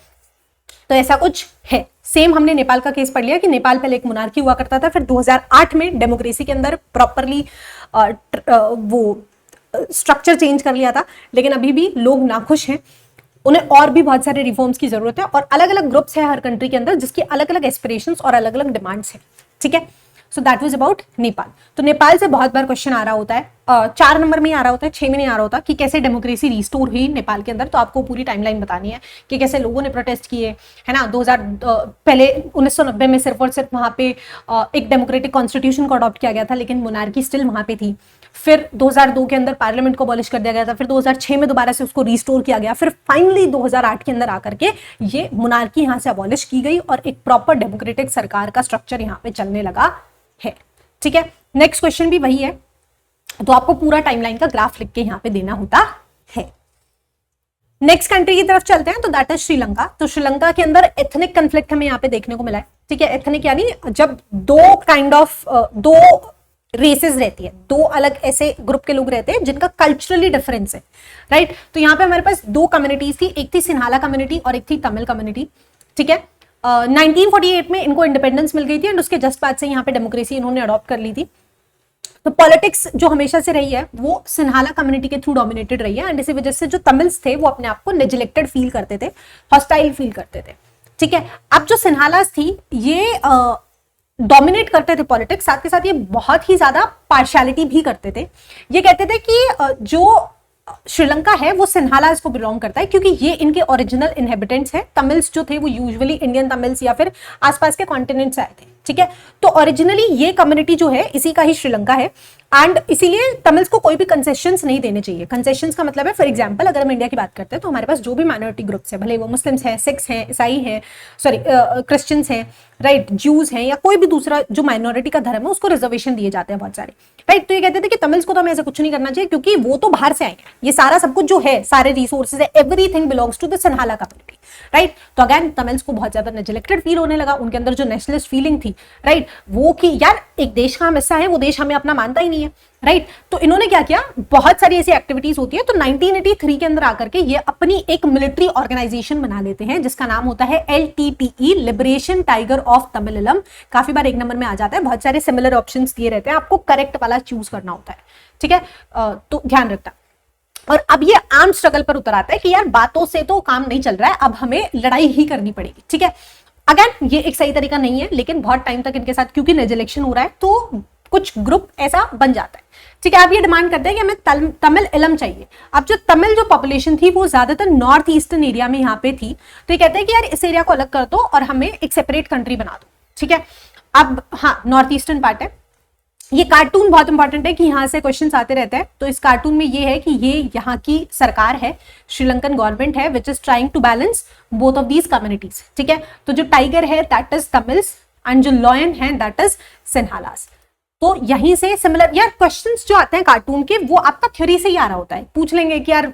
[SPEAKER 1] तो ऐसा कुछ है। सेम हमने नेपाल का केस पढ़ लिया कि नेपाल पहले एक मोनार्की हुआ करता था, फिर 2008 में डेमोक्रेसी के अंदर प्रॉपरली वो स्ट्रक्चर चेंज कर लिया था, लेकिन अभी भी लोग नाखुश हैं। उन्हें और भी बहुत सारे रिफॉर्म्स की जरूरत है, और अलग अलग ग्रुप्स हैं हर कंट्री के अंदर जिसकी अलग अलग एस्पिरेशंस और अलग अलग डिमांड्स हैं। ठीक है, so that was about Nepal. तो नेपाल से बहुत बार क्वेश्चन आ रहा होता है, 4 नंबर में ही आ रहा होता है, 6 में नहीं आ रहा होता, कि कैसे डेमोक्रेसी रिस्टोर हुई नेपाल के अंदर। तो आपको पूरी टाइमलाइन बतानी है कि कैसे लोगों ने प्रोटेस्ट किए, है ना। 2000 पहले 1990 में सिर्फ और सिर्फ वहां पे एक डेमोक्रेटिक कॉन्स्टिट्यूशन को अडॉप्ट किया गया था, लेकिन मोनार्की स्टिल वहां पे थी। फिर 2002 के अंदर पार्लियामेंट को अबॉलिश कर दिया गया था, फिर 2006 में दोबारा से उसको रिस्टोर किया गया, फिर फाइनली 2008 के अंदर आकर के ये मोनार्की यहाँ से अबॉलिश की गई और एक प्रॉपर डेमोक्रेटिक सरकार का स्ट्रक्चर यहाँ पे चलने लगा है। ठीक है, नेक्स्ट क्वेश्चन भी वही है, तो आपको पूरा टाइमलाइन का ग्राफ लिख के यहाँ पे देना होता है। नेक्स्ट कंट्री की तरफ चलते हैं, तो दैट इज श्रीलंका। तो श्रीलंका के अंदर एथनिक कन्फ्लिक्ट हमें यहाँ पे देखने को मिला है। ठीक है, एथनिक यानी जब दो रेसेस रहती है, 2 अलग ऐसे ग्रुप के लोग रहते हैं जिनका कल्चरली डिफरेंस है, राइट। तो यहाँ पे हमारे पास 2 कम्युनिटीज थी, एक थी सिन्हाला कम्युनिटी और एक थी तमिल कम्युनिटी। ठीक है, 1948 में इनको इंडिपेंडेंस मिल गई थी एंड उसके जस्ट बाद से यहाँ पे डेमोक्रेसी इन्होंने अडॉप्ट कर ली थी। तो पॉलिटिक्स जो हमेशा से रही है वो सिन्हाला कम्युनिटी के थ्रू डोमिनेटेड रही है, एंड इसी वजह से जो तमिल्स थे वो अपने आप को नेग्लेक्टेड फील करते थे, हॉस्टाइल फील करते थे। ठीक है, अब जो सिन्हालास थी ये डोमिनेट करते थे पॉलिटिक्स, साथ के साथ ये बहुत ही ज्यादा पार्शियलिटी भी करते थे। ये कहते थे कि जो श्रीलंका है वो सिन्हालास को बिलोंग करता है क्योंकि ये इनके ओरिजिनल इनहेबिटेंट्स हैं। तमिल्स जो थे वो यूजुअली इंडियन तमिल्स या फिर आसपास के कॉन्टिनेंट से आए थे। ठीक है, तो ओरिजिनली ये कम्युनिटी जो है इसी का ही श्रीलंका है, एंड इसीलिए तमिल्स को कोई भी कंसेशंस नहीं देने चाहिए। कंसेशंस का मतलब है, फॉर एग्जांपल अगर हम इंडिया की बात करते हैं तो हमारे पास जो भी माइनॉरिटी ग्रुप्स है, भले वो मुस्लिम्स हैं, सिख्स हैं, ईसाई हैं, सॉरी क्रिश्चियंस हैं, राइट, ज्यूज हैं, या कोई भी दूसरा जो माइनॉरिटी का धर्म है उसको रिजर्वेशन दिए जाते हैं बहुत सारे, राइट। तो ये कहते थे कि तमिल्स को तो हमें ऐसा कुछ नहीं करना चाहिए क्योंकि वो तो बाहर से आए हैं, ये सारा सब कुछ जो है, सारे रिसोर्सेज है, everything belongs to the Sinhala community, right. तो अगेन तमिल्स को बहुत ज्यादा नेग्लेक्टेड फील होने लगा, उनके अंदर जो नेशनलिस्ट फीलिंग थी, राइट, वो कि यार एक देश का हम हिस्सा है, वो देश हमें अपना मानता ही नहीं है, राइट। तो इन्होंने क्या किया, बहुत सारी ऐसी एक्टिविटीज होती है, तो 1983 के अंदर आकर के ये अपनी एक मिलिट्री ऑर्गेनाइजेशन बना लेते हैं जिसका नाम होता है LTTE, लिबरेशन टाइगर ऑफ तमिलम। काफी बार 1 नंबर में आ जाता है, बहुत सारे सिमिलर ऑप्शंस दिए रहते हैं, आपको करेक्ट वाला चूज करना होता है। ठीक है, तो ध्यान रखना। और अब ये आर्म स्ट्रगल पर उतर आता है कि यार बातों से तो काम नहीं चल रहा है, अब हमें लड़ाई ही करनी पड़ेगी। ठीक है, अगेन ये एक सही तरीका नहीं है, लेकिन बहुत टाइम तक इनके साथ क्योंकि नेजलेक्शन हो रहा है तो कुछ ग्रुप ऐसा बन जाता है। ठीक है, आप ये डिमांड करते हैं कि हमें तमिल इलम चाहिए। अब जो तमिल जो पॉपुलेशन थी वो ज्यादातर नॉर्थ ईस्टर्न एरिया में यहाँ पे थी, तो ये कहते हैं कि यार इस एरिया को अलग कर दो और हमें एक सेपरेट कंट्री बना दो। ठीक है, अब हाँ नॉर्थ ईस्टर्न पार्ट है। ये कार्टून बहुत इंपॉर्टेंट है कि यहाँ से क्वेश्चंस आते रहते हैं। तो इस कार्टून में ये है कि ये यहाँ की सरकार है, श्रीलंकन गवर्नमेंट है, which is trying to balance both of these communities. ठीक है, तो जो टाइगर है दैट इज तमिल्स एंड जो लॉयन है दैट इज सिन्हालास। तो यहीं से सिमिलर यार क्वेश्चंस जो आते हैं कार्टून के वो आपका थ्योरी से ही आ रहा होता है। पूछ लेंगे कि यार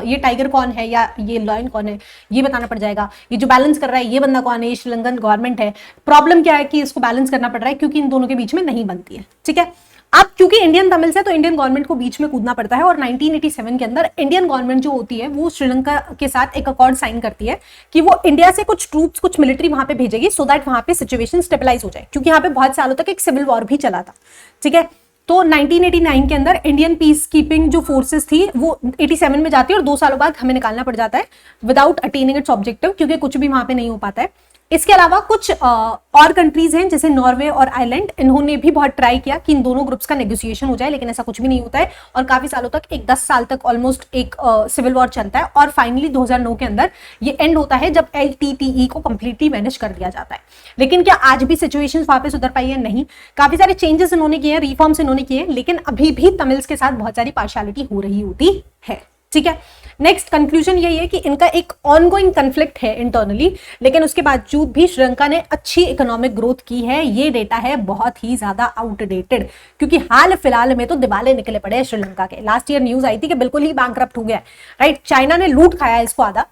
[SPEAKER 1] ये टाइगर कौन है या ये लॉयन कौन है, ये बताना पड़ जाएगा। ये जो बैलेंस कर रहा है ये बंदा कौन है, ये श्रीलंकन गवर्नमेंट है। प्रॉब्लम क्या है कि इसको बैलेंस करना पड़ रहा है क्योंकि इन दोनों के बीच में नहीं बनती है। ठीक है, अब क्योंकि इंडियन तमिल्स है तो इंडियन गवर्नमेंट को बीच में कूदना पड़ता है, और 1987 के अंदर इंडियन गवर्नमेंट जो होती है वो श्रीलंका के साथ एक अकॉर्ड साइन करती है कि वो इंडिया से कुछ ट्रूप्स, कुछ मिलिट्री वहां पे भेजेगी, सो दैट वहां पे सिचुएशन स्टेबलाइज हो जाए, क्योंकि यहाँ पे बहुत सालों तक एक सिविल वॉर भी चला था। ठीक है, तो 1989 के अंदर इंडियन पीस कीपिंग जो फोर्सेस थी वो 87 में जाती है, और 2 सालों बाद हमें निकालना पड़ जाता है विदाउट अटेनिंग इट्स ऑब्जेक्टिव, क्योंकि कुछ भी वहां पे नहीं हो पाता है। इसके अलावा कुछ और कंट्रीज हैं जैसे नॉर्वे और आयरलैंड, इन्होंने भी बहुत ट्राई किया कि इन दोनों ग्रुप्स का नेगोशिएशन हो जाए, लेकिन ऐसा कुछ भी नहीं होता है, और काफी सालों तक, एक 10 साल तक ऑलमोस्ट एक सिविल वॉर चलता है, और फाइनली 2009 के अंदर ये एंड होता है जब LTTE को कंप्लीटली मैनेज कर दिया जाता है। लेकिन क्या आज भी सिचुएशन वहां पे सुधर पाई है? नहीं, काफी सारे चेंजेस इन्होंने किए हैं, रिफॉर्म्स इन्होंने किए हैं, लेकिन अभी भी तमिल्स के साथ बहुत सारी पार्शियलिटी हो रही होती है। ठीक है, नेक्स्ट कंक्लूजन यही है कि इनका एक ऑनगोइंग कन्फ्लिक्ट है इंटरनली, लेकिन उसके बावजूद भी श्रीलंका ने अच्छी इकोनॉमिक ग्रोथ की है। ये डेटा है बहुत ही ज्यादा आउटडेटेड, क्योंकि हाल फिलहाल में तो दिवाले निकले पड़े हैं श्रीलंका के। लास्ट ईयर न्यूज आई थी कि बिल्कुल ही बैंकरप्ट हो गया है, राइट। चाइना ने लूट खाया इसको आधा,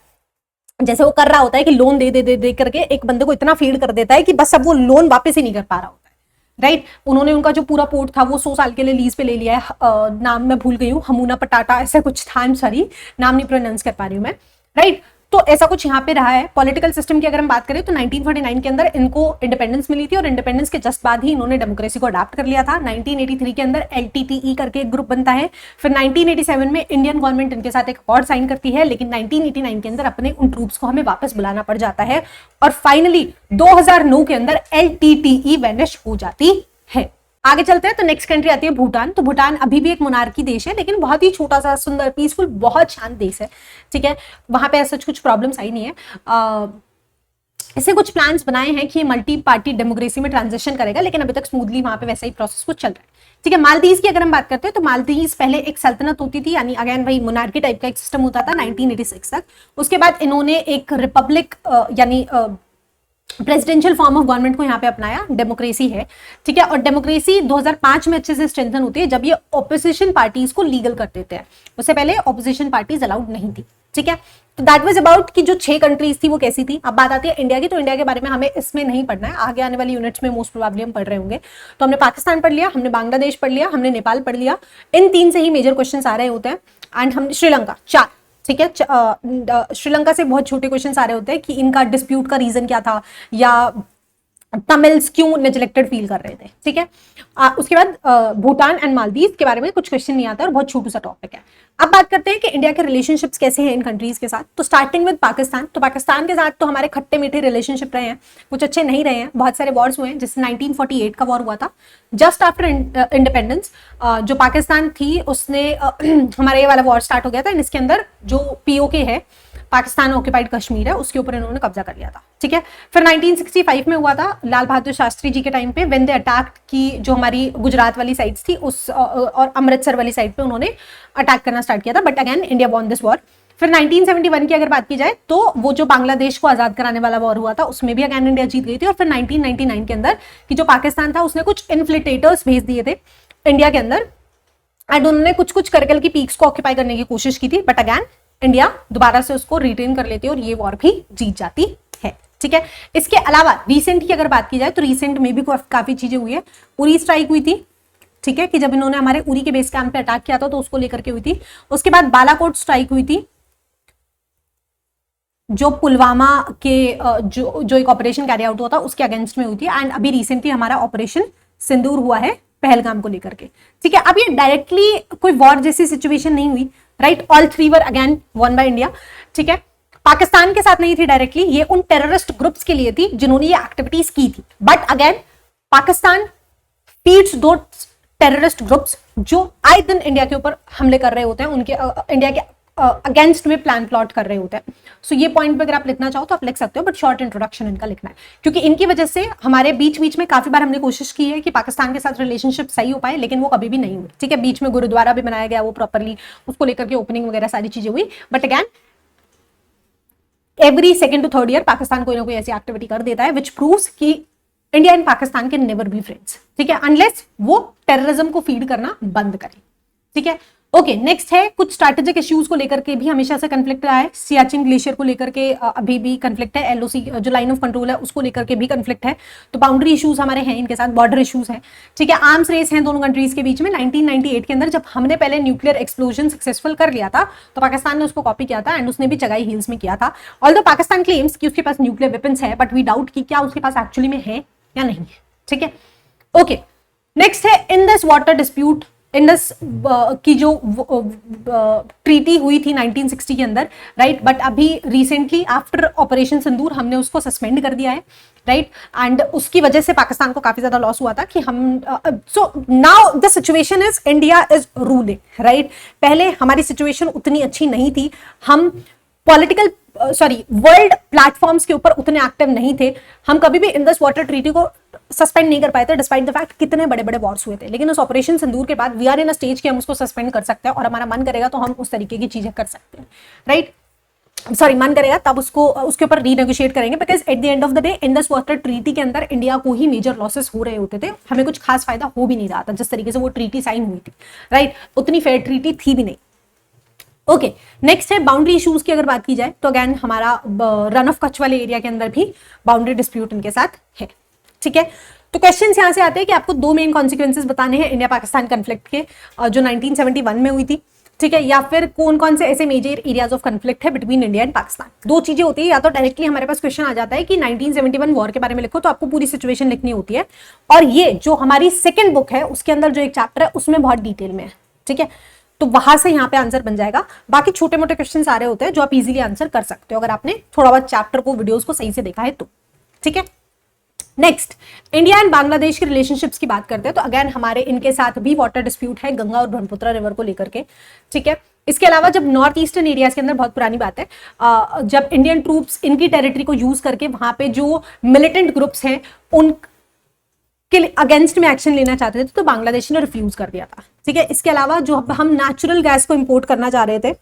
[SPEAKER 1] जैसे वो कर रहा होता है कि लोन दे दे दे दे करके एक बंदे को इतना फीड कर देता है कि बस अब वो लोन वापस ही नहीं कर पा रहा होता है, राइट। उन्होंने उनका जो पूरा पोर्ट था वो 100 साल के लिए लीज पे ले लिया है, नाम मैं भूल गई हूँ, हमूना पटाटा ऐसा कुछ था, सॉरी नाम नहीं प्रोनाउंस कर पा रही हूँ मैं, राइट। तो ऐसा कुछ यहाँ पे रहा है। पॉलिटिकल सिस्टम की अगर हम बात करें तो 1949 के अंदर इनको इंडिपेंडेंस मिली थी, और इंडिपेंडेंस के जस्ट बाद ही इन्होंने डेमोक्रेसी को अडॉप्ट कर लिया था। 1983 के अंदर LTTE करके एक ग्रुप बनता है, फिर 1987 में इंडियन गवर्नमेंट इनके साथ एक अकॉर्ड साइन करती है, लेकिन 1989 के अंदर अपने उन ट्रूप्स को हमें वापस बुलाना पड़ जाता है, और फाइनली 2009 के अंदर LTTE वैनिश हो जाती है। आगे चलते हैं तो नेक्स्ट कंट्री आती है भूटान। तो भूटान अभी भी एक मोनार्की देश है, लेकिन बहुत ही छोटा सा, सुंदर, पीसफुल, बहुत शांत देश है। ठीक है, वहां पे ऐसा कुछ प्रॉब्लम्स आई नहीं है। ऐसे कुछ प्लान्स बनाए हैं कि मल्टी पार्टी डेमोक्रेसी में ट्रांजिशन करेगा, लेकिन अभी तक स्मूथली वहां पे वैसा ही प्रोसेस कुछ चल रहा है। ठीक है, मालदीव की अगर हम बात करते हैं तो मालदीव पहले एक सल्तनत होती थी, यानी अगेन भाई मोनार्की टाइप का एक सिस्टम होता था 1986 तक। उसके बाद इन्होंने एक रिपब्लिक यानी प्रेसिडेंशियल फॉर्म ऑफ गवर्नमेंट को यहाँ पे अपनाया, डेमोक्रेसी है। ठीक है, और डेमोक्रेसी 2005 में अच्छे से स्ट्रेंथन होती है जब ये ऑपोजिशन पार्टीज को लीगल कर देते हैं। उससे पहले ऑपोजिशन पार्टीज अलाउड नहीं थी। ठीक है, तो दैट वाज अबाउट कि जो 6 कंट्रीज थी वो कैसी थी। अब बात आती है इंडिया की, तो इंडिया के बारे में हमें इसमें नहीं पढ़ना है, आगे आने वाली यूनिट्स में मोस्ट प्रोबेबली हम पढ़ रहे होंगे। तो हमने पाकिस्तान पढ़ लिया, हमने बांग्लादेश पढ़ लिया, हमने नेपाल पढ़ लिया, इन 3 से ही मेजर क्वेश्चन आ रहे होते हैं, एंड हम श्रीलंका 4। ठीक है, श्रीलंका से बहुत छोटे क्वेश्चन आ रहे होते हैं कि इनका डिस्प्यूट का रीजन क्या था, या तमिल्स क्यों नेग्लेक्टेड फील कर रहे थे। ठीक है, उसके बाद भूटान एंड मालदीव के बारे में कुछ क्वेश्चन नहीं आता और बहुत छोटू सा टॉपिक है। अब बात करते हैं कि इंडिया के रिलेशनशिप्स कैसे हैं इन कंट्रीज के साथ। तो स्टार्टिंग विद पाकिस्तान, तो पाकिस्तान के साथ तो हमारे खट्टे मीठे रिलेशनशिप रहे हैं, कुछ अच्छे नहीं रहे हैं, बहुत सारे वॉर्स हुए हैं, जैसे 1948 का वॉर हुआ था जस्ट आफ्टर इंडिपेंडेंस। जो पाकिस्तान थी उसने हमारा ये वाला वॉर स्टार्ट हो गया था, इसके अंदर जो POK है, पाकिस्तान ऑक्यूपाइड कश्मीर है, उसके ऊपर इन्होंने कब्जा कर लिया था। ठीक है, फिर 1965 में हुआ था लाल बहादुर शास्त्री जी के टाइम पे, व्हेन दे अटैक्ड की जो हमारी गुजरात वाली साइड्स थी उस और अमृतसर वाली साइड पे उन्होंने अटैक करना स्टार्ट किया था, but again India won this war. फिर 1971 की अगर बात की जाए तो वो जो बांग्लादेश को आजाद कराने वाला वॉर हुआ था उसमें भी अगेन इंडिया जीत गई थी। और फिर 1999 के अंदर कि जो पाकिस्तान था उसने कुछ इन्फ्लिटेटर्स भेज दिए थे इंडिया के अंदर, एंड उन्होंने कुछ कुछ करकल की पीक्स को ऑक्यूपाई करने की कोशिश की थी, बट अगेन इंडिया दोबारा से उसको रिटेन कर लेती है और ये वॉर भी जीत जाती है। ठीक है, इसके अलावा रिसेंट की अगर बात की जाए तो रिसेंट में भी काफी चीजें हुई है। उरी स्ट्राइक हुई थी, ठीक है, कि जब इन्होंने हमारे उरी के बेस कैंप पे अटैक किया था तो उसको लेकर के हुई थी। उसके बाद बालाकोट स्ट्राइक हुई थी जो पुलवामा के जो एक ऑपरेशन कैरी आउट हुआ था उसके अगेंस्ट में हुई थी, एंड अभी रिसेंटली हमारा ऑपरेशन सिंदूर हुआ है पहलगाम को लेकर के। ठीक है, अब ये डायरेक्टली कोई वॉर जैसी सिचुएशन नहीं हुई, right, all 3 were again one by India. ठीक है, पाकिस्तान के साथ नहीं थी डायरेक्टली, ये उन टेररिस्ट ग्रुप्स के लिए थी जिन्होंने ये एक्टिविटीज की थी, बट अगेन पाकिस्तान फीड्स दो टेररिस्ट ग्रुप्स जो आए दिन इंडिया के ऊपर हमले कर रहे होते हैं, उनके इंडिया के अगेंस्ट में प्लान प्लॉट कर रहे होते हैं। सो ये पॉइंट पे अगर आप लिखना चाहो तो आप लिख सकते हो, बट शॉर्ट इंट्रोडक्शन इनका लिखना है, क्योंकि इनकी वजह से हमारे बीच बीच में काफी बार हमने कोशिश की है कि पाकिस्तान के साथ रिलेशनशिप सही हो पाए, लेकिन वो कभी भी नहीं हुई। ठीक है, बीच में गुरुद्वारा भी बनाया गया, वो प्रॉपरली उसको लेकर के ओपनिंग वगैरह सारी चीजें हुई, but again every 2nd to 3rd year Pakistan कोई ना कोई ऐसी एक्टिविटी कर देता है विच प्रूव्स कि India and Pakistan can never be friends. ठीक है, अनलेस वो टेररिज्म को फीड करना बंद करे। ठीक है, ओके नेक्स्ट है कुछ स्ट्रैटेजिक इश्यूज को लेकर के भी हमेशा से कन्फ्लिक्ट रहा है। सियाचिन ग्लेशियर को लेकर के अभी भी कन्फ्लिक्ट है। एलओसी जो लाइन ऑफ कंट्रोल है उसको लेकर के भी कन्फ्लिक्ट है। तो बाउंड्री इश्यूज हमारे हैं इनके साथ, बॉर्डर इश्यूज हैं, ठीक है। आर्म्स रेस हैं दोनों कंट्रीज के बीच में। 1998 के अंदर जब हमने पहले न्यूक्लियर एक्सप्लोजन सक्सेसफुल कर लिया था तो पाकिस्तान ने उसको कॉपी किया था एंड उसने भी चगाई हील्स में किया था। ऑल्दो पाकिस्तान क्लेम्स कि उसके पास न्यूक्लियर वेपन्स है, बट वी डाउट कि क्या उसके पास एक्चुअली में है या नहीं है, ठीक है। ओके नेक्स्ट है in this water dispute, Indus की जो ट्रीटी हुई थी 1960 के अंदर, राइट, बट अभी रिसेंटली आफ्टर ऑपरेशन सिंदूर हमने उसको सस्पेंड कर दिया है, राइट, एंड उसकी वजह से पाकिस्तान को काफी ज्यादा लॉस हुआ था कि हम so now the situation is India is ruling, right. पहले हमारी सिचुएशन उतनी अच्छी नहीं थी, हम पॉलिटिकल वर्ल्ड प्लेटफॉर्म्स के ऊपर उतने एक्टिव नहीं थे, हम कभी भी इन दिस वाटर ट्रीटी को सस्पेंड नहीं कर पाए थे डिस्पाइट द फैक्ट कितने बड़े बड़े वॉर्स हुए थे। लेकिन उस ऑपरेशन सिंदूर के बाद we are in a stage कि हम उसको सस्पेंड कर सकते हैं और हमारा मन करेगा तो हम उस तरीके की चीजें कर सकते हैं, राइट। मन करेगा तब उसको उसके ऊपर रीनेगोशिएट करेंगे, because at the end of the day in this water treaty के अंदर इंडिया को ही मेजर लॉसेस हो रहे होते थे, हमें कुछ खास फायदा हो भी नहीं रहा था जिस तरीके से वो ट्रीटी साइन हुई थी, राइट, उतनी फेयर ट्रीटी थी भी नहीं। ओके नेक्स्ट है बाउंड्री इश्यूज की अगर बात की जाए तो अगेन हमारा रन ऑफ कच्छ वाले एरिया के अंदर भी बाउंड्री डिस्प्यूट इनके साथ है, ठीक है। तो क्वेश्चंस यहां से आते हैं कि आपको दो मेन कॉन्सिक्वेंसेस बताने हैं इंडिया पाकिस्तान कन्फ्लिक्ट के जो 1971 में हुई थी, ठीक है, या फिर कौन कौन से ऐसे मेजर एरियाज ऑफ कन्फ्लिक्ट है बिटवीन इंडिया एंड पाकिस्तान। दो चीजें होती है, या तो डायरेक्टली हमारे पास क्वेश्चन आ जाता है कि 1971 वॉर के बारे में लिखो तो आपको पूरी सिचुएशन लिखनी होती है, और ये जो हमारी सेकेंड बुक है उसके अंदर जो एक चैप्टर है उसमें बहुत डिटेल में है, ठीक है। तो वहां से यहाँ पे आंसर बन जाएगा। बाकी छोटे मोटे क्वेश्चन आ रहे होते हैं जो आप इजीली आंसर कर सकते हो अगर आपने थोड़ा बहुत चैप्टर को वीडियोस को सही से देखा है तो, ठीक है। नेक्स्ट इंडिया एंड बांग्लादेश के रिलेशनशिप्स की बात करते हैं तो अगेन हमारे इनके साथ भी वाटर डिस्प्यूट है गंगा और ब्रह्मपुत्र रिवर को लेकर के, ठीक है। इसके अलावा जब नॉर्थ ईस्टर्न एरियाज के अंदर बहुत पुरानी बात है, जब इंडियन ट्रूप्स इनकी टेरिटरी को यूज करके वहां पे जो मिलिटेंट ग्रुप्स हैं उन के अगेंस्ट में एक्शन लेना चाहते थे तो बांग्लादेश ने रिफ्यूज कर दिया था, ठीक है। इसके अलावा जो हम नेचुरल गैस को इंपोर्ट करना चाह रहे थे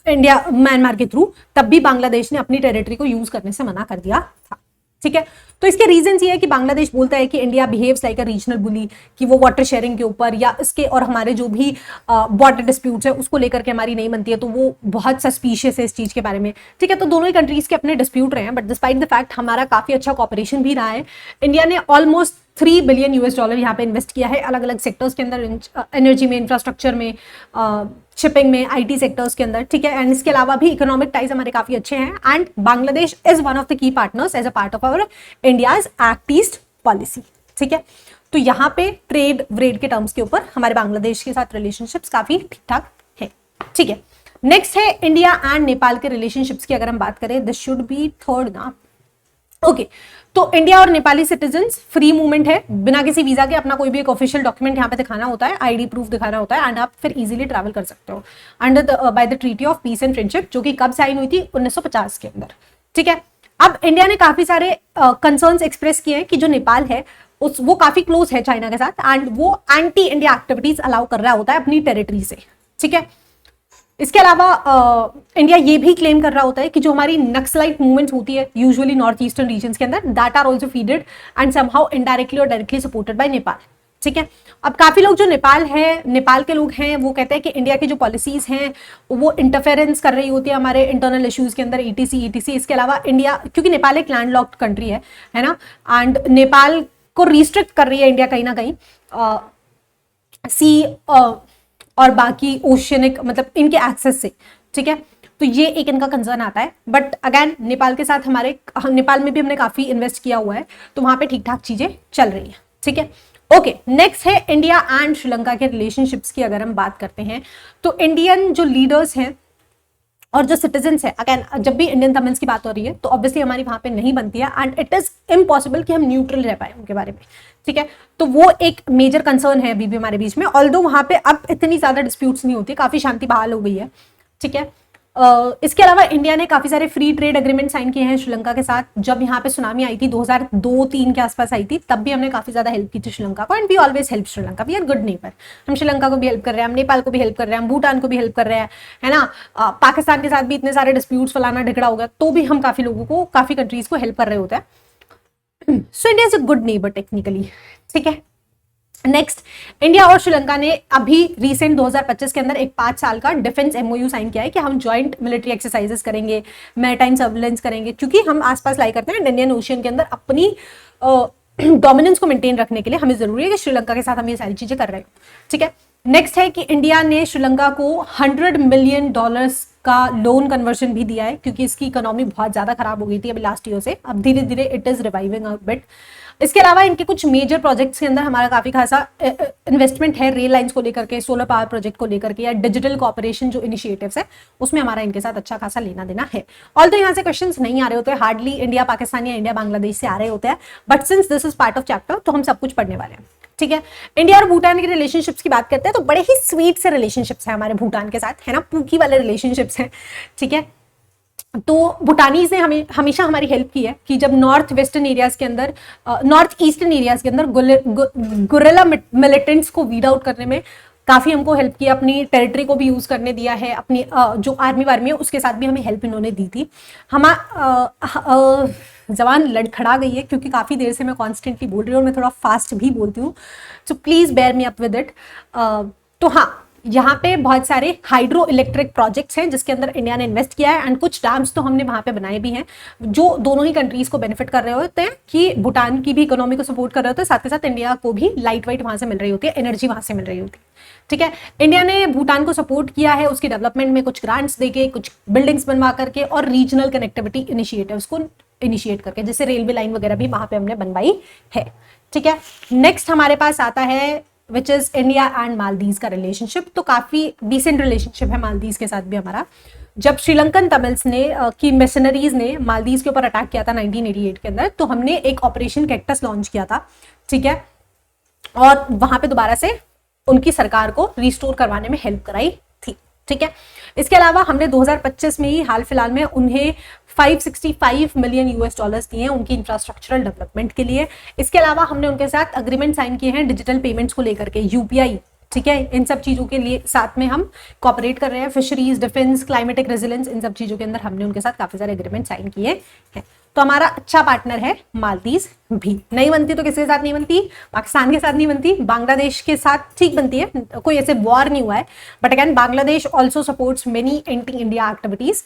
[SPEAKER 1] इंडिया म्यांमार के थ्रू, तब भी बांग्लादेश ने अपनी टेरिटरी को यूज करने से मना कर दिया था, ठीक है। तो इसके रीजंस ये है कि बांग्लादेश बोलता है कि India behaves like a regional bully, कि वो वाटर शेयरिंग के ऊपर या इसके और हमारे जो भी बॉर्डर डिस्प्यूट्स है उसको लेकर के हमारी नहीं बनती है, तो वो बहुत सस्पिशियस है इस चीज के बारे में, ठीक है। तो दोनों ही कंट्रीज के अपने डिस्प्यूट रहे हैं, बट डिस्पाइट द फैक्ट हमारा काफी अच्छा कॉपरेशन भी रहा है। इंडिया ने ऑलमोस्ट $3 बिलियन यहाँ पे इन्वेस्ट किया है अलग अलग सेक्टर्स के अंदर, एनर्जी में, इंफ्रास्ट्रक्चर में, शिपिंग में, आईटी सेक्टर्स के अंदर, ठीक है। एंड इसके अलावा भी इकोनॉमिक टाइज हमारे काफी अच्छे हैं and Bangladesh is one of the key partners as a part of our India's act east policy, ठीक है। तो यहाँ पे ट्रेड व्रेड के टर्म्स के ऊपर हमारे बांग्लादेश के साथ रिलेशनशिप्स काफी ठीक ठाक है, ठीक है। नेक्स्ट है इंडिया एंड नेपाल के रिलेशनशिप्स की अगर हम बात करें, दिस शुड बी थर्ड ना, ओके। तो इंडिया और नेपाली सिटीजन्स फ्री मूवमेंट है, बिना किसी वीजा के अपना कोई भी एक ऑफिशियल डॉक्यूमेंट यहाँ पे दिखाना होता है, आईडी प्रूफ दिखाना होता है एंड आप फिर इजीली ट्रैवल कर सकते हो under by the treaty of peace and friendship, जो कि कब साइन हुई थी 1950 के अंदर, ठीक है। अब इंडिया ने काफी सारे कंसर्न्स एक्सप्रेस किए हैं कि जो नेपाल है वो काफी क्लोज है चाइना के साथ एंड वो एंटी इंडिया एक्टिविटीज अलाउ कर रहा होता है अपनी टेरिटरी से, ठीक है। इसके अलावा इंडिया ये भी क्लेम कर रहा होता है कि जो हमारी नक्सलाइट मूवमेंट्स होती है यूजुअली नॉर्थ ईस्टर्न रीजन्स के अंदर, that are also feeded and somehow indirectly और डायरेक्टली सपोर्टेड बाय नेपाल, ठीक है। अब काफी लोग जो नेपाल के लोग हैं वो कहते हैं कि इंडिया की जो पॉलिसीज हैं वो इंटरफेरेंस कर रही होती है हमारे इंटरनल इश्यूज के अंदर, ईटीसी। इसके अलावा इंडिया, क्योंकि नेपाल एक लैंडलॉक्ड कंट्री है ना, एंड नेपाल को रिस्ट्रिक्ट कर रही है इंडिया कहीं ना कहीं सी और बाकी ओशियनिक मतलब इनके एक्सेस से, ठीक है। तो ये एक इनका कंसर्न आता है, बट अगेन नेपाल के साथ नेपाल में भी हमने काफी इन्वेस्ट किया हुआ है तो वहां पे ठीक ठाक चीजें चल रही है, ठीक है। ओके नेक्स्ट है इंडिया एंड श्रीलंका के रिलेशनशिप्स की अगर हम बात करते हैं तो इंडियन जो लीडर्स हैं और जो सिटीजन्स है, अगेन जब भी इंडियन तमिल्स की बात हो रही है तो ऑब्वियसली हमारी वहां पे नहीं बनती है एंड इट इज इम्पॉसिबल कि हम न्यूट्रल रह पाए उनके बारे में, ठीक है। तो वो एक मेजर कंसर्न है अभी भी हमारे बीच में, ऑल्दो वहां पे अब इतनी ज्यादा डिस्प्यूट्स नहीं होती, काफी शांति बहाल हो गई है, ठीक है। इसके अलावा इंडिया ने काफी सारे फ्री ट्रेड एग्रीमेंट साइन किए हैं श्रीलंका के साथ। जब यहाँ पे सुनामी आई थी 2002-3 के आसपास आई थी, तब भी हमने काफी ज्यादा हेल्प की थी श्रीलंका को and we always help Sri Lanka, we are good neighbour. हम श्रीलंका को भी हेल्प कर रहे हैं, हम नेपाल को भी हेल्प कर रहे हैं, हम भूटान को भी हेल्प कर रहे हैं, है ना। पाकिस्तान के साथ भी इतने सारे डिस्प्यूट्स फलाना ढिगड़ा हो गया तो भी हम काफी लोगों को, काफी कंट्रीज को हेल्प कर रहे होते हैं। So India is a good neighbour technically, ठीक है। नेक्स्ट, इंडिया और श्रीलंका ने अभी रिसेंट 2025 के अंदर एक 5 साल का डिफेंस एमओयू साइन किया है कि हम जॉइंट मिलिट्री एक्सरसाइजेस करेंगे, मैरीटाइम सर्विलेंस करेंगे, क्योंकि हम आसपास लाई करते हैं इंडियन ओशियन के अंदर अपनी डोमिनेंस को मेंटेन रखने के लिए हमें जरूरी है कि श्रीलंका के साथ हम ये सारी चीजें कर रहे हैं, ठीक है। नेक्स्ट है कि इंडिया ने श्रीलंका को $100 मिलियन का लोन कन्वर्जन भी दिया है, क्योंकि इसकी इकोनॉमी बहुत ज्यादा खराब हो गई थी अभी लास्ट ईयर से, अब धीरे धीरे it is reviving a bit. इसके अलावा इनके कुछ मेजर प्रोजेक्ट्स के अंदर हमारा काफी खासा इन्वेस्टमेंट है, रेल लाइंस को लेकर के, सोलर पावर प्रोजेक्ट को लेकर के, या डिजिटल कॉपरेशन जो इनिशिएटिव्स है उसमें हमारा इनके साथ अच्छा खासा लेना देना है। ऑल तो यहाँ से क्वेश्चंस नहीं आ रहे होते, हार्डली इंडिया पाकिस्तान या इंडिया बांग्लादेश से आ रहे होते हैं, but since this is part of chapter तो हम सब कुछ पढ़ने वाले हैं, ठीक है। इंडिया और भूटान के रिलेशनशिप्स की बात करते हैं तो बड़े ही स्वीट से रिलेशनशिप्स हैं हमारे भूटान के साथ, है ना, पूकी वाले रिलेशनशिप्स हैं, ठीक है। तो भूटानीज ने हमें हमेशा हमारी हेल्प की है कि जब नॉर्थ वेस्टर्न एरियाज के अंदर, नॉर्थ ईस्टर्न एरियाज के अंदर गुरिल्ला मिलिटेंट्स को वीड आउट करने में काफी हमको हेल्प किया, अपनी टेरिटरी को भी यूज करने दिया है, अपनी जो आर्मी वार्मी है उसके साथ भी हमें हेल्प इन्होंने दी थी। जबान लड़खड़ा गई है क्योंकि काफी देर से मैं कॉन्स्टेंटली बोल रही हूँ और मैं थोड़ा फास्ट भी बोलती हूँ, so please bear me up with it. तो हाँ, यहाँ पे बहुत सारे हाइड्रो इलेक्ट्रिक प्रोजेक्ट्स हैं जिसके अंदर इंडिया ने इन्वेस्ट किया है, एंड कुछ डैम्स तो हमने वहां पे बनाए भी हैं जो दोनों ही कंट्रीज को बेनिफिट कर रहे होते हैं, कि भूटान की भी इकोनॉमी को सपोर्ट कर रहे होते हैं, साथ ही साथ इंडिया को भी लाइट वाइट वहां से मिल रही होती है, एनर्जी वहां से मिल रही होती है, ठीक है। इंडिया ने भूटान को सपोर्ट किया है उसकी डेवलपमेंट में, कुछ ग्रांट्स देके, कुछ बिल्डिंग्स बनवा करके, और रीजनल कनेक्टिविटी इनिशिएटिव्स को इनिशिएट करके, जैसे रेलवे लाइन वगैरह भी वहां पे हमने बनवाई है, ठीक है। नेक्स्ट हमारे पास आता है which is India and Maldives का रिलेशनशिप। तो काफी डिसेंट रिलेशनशिप है मालदीव के साथ भी हमारा। जब श्रीलंकन तमिल्स ने की मिशनरीज ने मालदीव के ऊपर अटैक किया था 1988 के अंदर, तो हमने एक ऑपरेशन कैक्टस लॉन्च किया था, ठीक है, और वहां पे दोबारा से उनकी सरकार को रिस्टोर करवाने में हेल्प कराई थी, ठीक है। इसके अलावा हमने 2025 में ही हाल फिलहाल में उन्हें $565 मिलियन दिए हैं उनकी इंफ्रास्ट्रक्चरल डेवलपमेंट के लिए। इसके अलावा हमने उनके साथ अग्रीमेंट साइन किए हैं डिजिटल पेमेंट्स को लेकर के, यूपीआई, ठीक है, इन सब चीजों के लिए साथ में हम कॉपरेट कर रहे हैं। फिशरीज, डिफेंस, क्लाइमेटिक रेजिलेंस, इन सब चीजों के अंदर हमने उनके साथ काफी सारे एग्रीमेंट साइन किए हैं। तो हमारा अच्छा पार्टनर है मालदीव भी। नहीं बनती तो किसके साथ नहीं बनती? पाकिस्तान के साथ नहीं बनती, बांग्लादेश के साथ ठीक बनती है, कोई ऐसे वॉर नहीं हुआ है, but again Bangladesh also supports many anti India activities.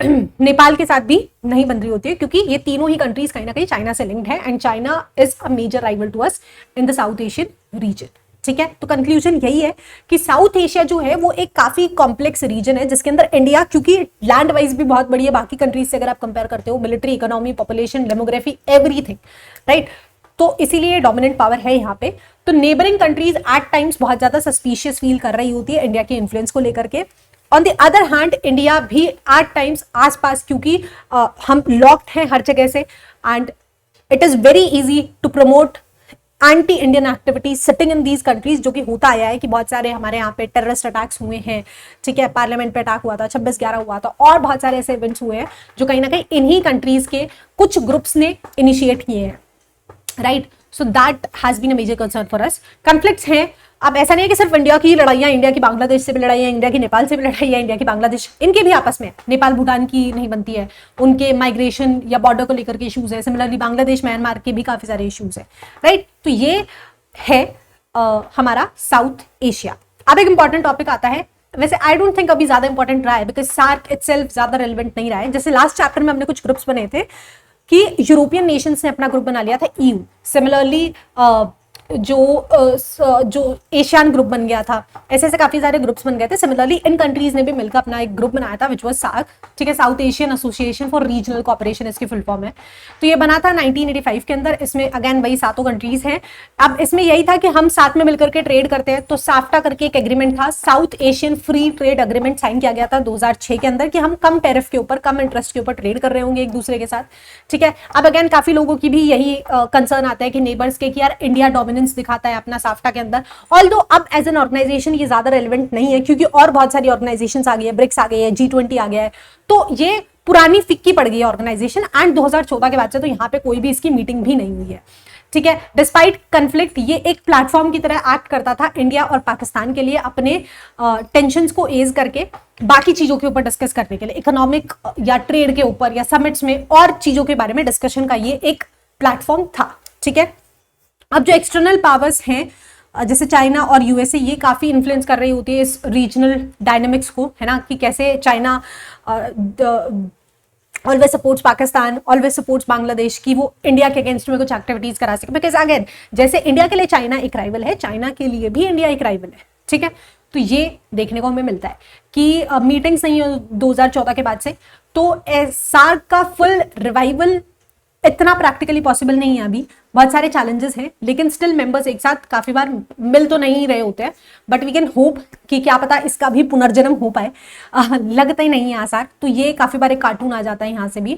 [SPEAKER 1] Nepal के साथ भी नहीं बन रही होती है क्योंकि ये तीनों ही कंट्रीज कहीं ना कहीं चाइना से लिंक्ड है, and China is a major rival to us in the South Asian region, ठीक है। तो कंक्लूजन यही है कि साउथ एशिया जो है वो एक काफी कॉम्प्लेक्स रीजन है जिसके अंदर इंडिया, क्योंकि लैंड वाइज भी बहुत बड़ी है बाकी कंट्रीज से अगर आप कंपेयर करते हो, military, economy, population, demography, everything, right, तो इसीलिए डोमिनेंट पावर है यहाँ पे। तो नेबरिंग कंट्रीज एट टाइम्स बहुत ज्यादा सस्पिशियस फील कर रही होती है इंडिया के इन्फ्लुएंस को लेकर के। On the other hand India भी एट टाइम्स आसपास, क्योंकि हम लॉक्ड हैं हर जगह से, and it is very easy to promote anti Indian activities sitting in these countries, जो कि होता आया है कि बहुत सारे हमारे यहाँ पे टेररिस्ट अटैक्स हुए हैं, ठीक है, पार्लियामेंट पे अटैक हुआ था, 26/11 हुआ था, और बहुत सारे ऐसे इवेंट्स हुए हैं जो कहीं ना कहीं इन्हीं कंट्रीज के कुछ ग्रुप्स ने इनिशिएट किए हैं, right. So that has been a major concern for us. Conflicts हैं, अब ऐसा नहीं है कि सिर्फ इंडिया की लड़ाइयाँ, इंडिया की बांग्लादेश से भी लड़ाई है, इंडिया की नेपाल से भी लड़ाई है, इंडिया की बांग्लादेश, इनके भी आपस में, नेपाल भूटान की नहीं बनती है, उनके माइग्रेशन या बॉर्डर को लेकर के इश्यूज है, सिमिलरली बांग्लादेश म्यांमार के भी काफी सारे इश्यूज है, राइट। तो ये है हमारा साउथ एशिया। अब एक इंपॉर्टेंट टॉपिक आता है, वैसे आई डोंट थिंक अभी ज्यादा इंपॉर्टेंट रहा है बिकॉज सार्क इटसेल्फ ज्यादा रेलेवेंट नहीं रहा है। जैसे लास्ट चैप्टर में हमने कुछ ग्रुप्स बने थे कि यूरोपियन नेशंस ने अपना ग्रुप बना लिया था ईयू, सिमिलरली जो एशियन ग्रुप बन गया था, ऐसे ऐसे काफी सारे ग्रुप्स बन गए थे। सिमिलरली इन कंट्रीज ने भी मिलकर अपना एक ग्रुप बनाया था विच वाज सार्क, ठीक है, south Asian association for regional cooperation इसकी फुल फॉर्म है। तो ये बना था 1985 के अंदर। इसमें अगेन वही 7 कंट्रीज हैं। अब इसमें यही था कि हम साथ में मिलकर के ट्रेड करते हैं, तो साफ्टा करके एक एग्रीमेंट था, South Asian free trade agreement sign किया गया था 2006 के अंदर, कि हम कम टैरिफ के ऊपर, कम इंटरेस्ट के ऊपर ट्रेड कर रहे होंगे एक दूसरे के साथ, ठीक है। अब अगेन काफी लोगों की भी यही कंसर्न आता है कि नेबर्स के, कि यार इंडिया डोमिनेंस दिखाता है अपना साफ्टा के अंदर, ऑल्दो अब एज एन ऑर्गेनाइजेशन ये ज्यादा रेलेवेंट नहीं है क्योंकि और बहुत सारी ऑर्गेनाइजेशंस आ गई है, ब्रिक्स आ गई है, G20 आ गया है, तो ये पुरानी फिक्की पड़ गई है ऑर्गेनाइजेशन। एंड 2014 के बाद से तो यहाँ पे कोई भी इसकी मीटिंग भी नहीं हुई है, ठीक है। डिस्पाइट कन्फ्लिक्ट ये एक प्लेटफॉर्म की तरह एक्ट करता था इंडिया और पाकिस्तान के लिए, अपने टेंशंस को एज करके बाकी चीजों के ऊपर डिस्कस करने के लिए, इकोनॉमिक या ट्रेड के ऊपर या समिट्स में और चीजों के बारे में डिस्कशन का ये एक प्लेटफॉर्म था, ठीक है। अब जो एक्सटर्नल पावर्स हैं जैसे चाइना और यूएसए, ये काफ़ी इन्फ्लुएंस कर रही होती है इस रीजनल डायनेमिक्स को, है ना, कि कैसे China always supports Pakistan, always supports Bangladesh, की वो इंडिया के अगेंस्ट में कुछ एक्टिविटीज करा सके। बिकॉज अगेन जैसे इंडिया के लिए चाइना एक राइवल है, चाइना के लिए भी इंडिया एक राइवल है, ठीक है। तो ये देखने को हमें मिलता है कि मीटिंग्स नहीं है 2014 के बाद से, तो सार्क का फुल रिवाइवल इतना प्रैक्टिकली पॉसिबल नहीं है अभी, बहुत सारे चैलेंजेस हैं, लेकिन स्टिल मेंबर्स एक साथ काफी बार मिल तो नहीं रहे होते हैं, बट वी कैन होप कि क्या पता इसका भी पुनर्जन्म हो पाए। लगता ही नहीं है आसार। तो ये काफी बार एक कार्टून आ जाता है यहाँ से भी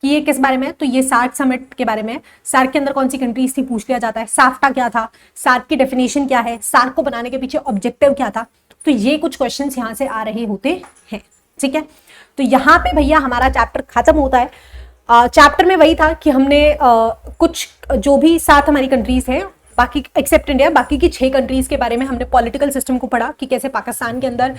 [SPEAKER 1] कि ये किस बारे में है, तो ये सार्क समिट के बारे में है। सार्क के अंदर कौन सी कंट्रीज थी पूछ लिया जाता है, साफ्टा क्या था, सार्क की डेफिनेशन क्या है, सार्क को बनाने के पीछे ऑब्जेक्टिव क्या था, तो ये कुछ क्वेश्चन यहाँ से आ रहे होते हैं, ठीक है। तो यहाँ पे भैया हमारा चैप्टर खत्म होता है। चैप्टर में वही था कि हमने कुछ जो भी 7 हमारी कंट्रीज हैं, बाकी एक्सेप्ट इंडिया, बाकी की 6 कंट्रीज के बारे में हमने पॉलिटिकल सिस्टम को पढ़ा कि कैसे पाकिस्तान के अंदर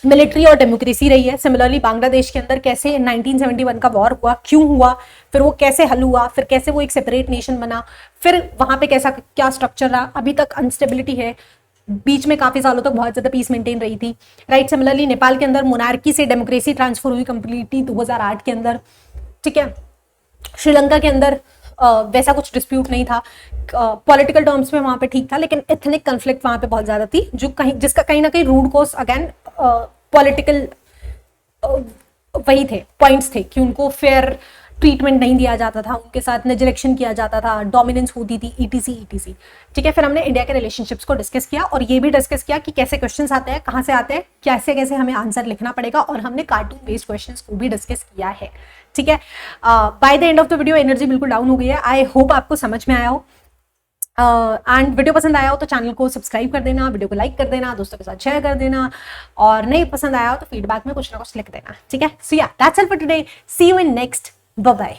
[SPEAKER 1] मिलिट्री और डेमोक्रेसी रही है। सिमिलरली बांग्लादेश के अंदर कैसे 1971 का वॉर हुआ, क्यों हुआ, फिर वो कैसे हल हुआ, फिर कैसे वो एक सेपरेट नेशन बना, फिर वहां पे कैसा क्या स्ट्रक्चर रहा, अभी तक अनस्टेबिलिटी है, बीच में काफी सालों तक बहुत ज्यादा पीस मेंटेन रही थी, राइट। सिमिलरली नेपाल के अंदर मोनार्की से डेमोक्रेसी ट्रांसफर हुई कंप्लीटली 2008 के अंदर, ठीक है। श्रीलंका के अंदर वैसा कुछ डिस्प्यूट नहीं था, पॉलिटिकल टर्म्स में वहां पे ठीक था, लेकिन एथनिक कन्फ्लिक्ट वहां पे बहुत ज्यादा थी, जो जिसका कहीं ना कहीं रूट कोस अगेन पॉलिटिकल वही थे, पॉइंट्स थे कि उनको फेयर ट्रीटमेंट नहीं दिया जाता था, उनके साथ नेग्लेक्शन किया जाता था, डोमिनेंस होती थी, ईटीसी ईटीसी, ठीक है। फिर हमने इंडिया के रिलेशनशिप्स को डिस्कस किया और ये भी डिस्कस किया कि कैसे क्वेश्चंस आते हैं, कहाँ से आते हैं, कैसे कैसे हमें आंसर लिखना पड़ेगा, और हमने कार्टून बेस्ड क्वेश्चंस को भी डिस्कस किया है, ठीक है। By the end of the video energy बिल्कुल डाउन हो गई है। आई होप आपको समझ में आया हो, एंड वीडियो पसंद आया हो तो चैनल को सब्सक्राइब कर देना, वीडियो को लाइक कर देना, दोस्तों के साथ शेयर कर देना, और नहीं पसंद आया हो तो फीडबैक में कुछ ना कुछ लिख देना, ठीक है। सो या that's all for today, see you in next, bye bye.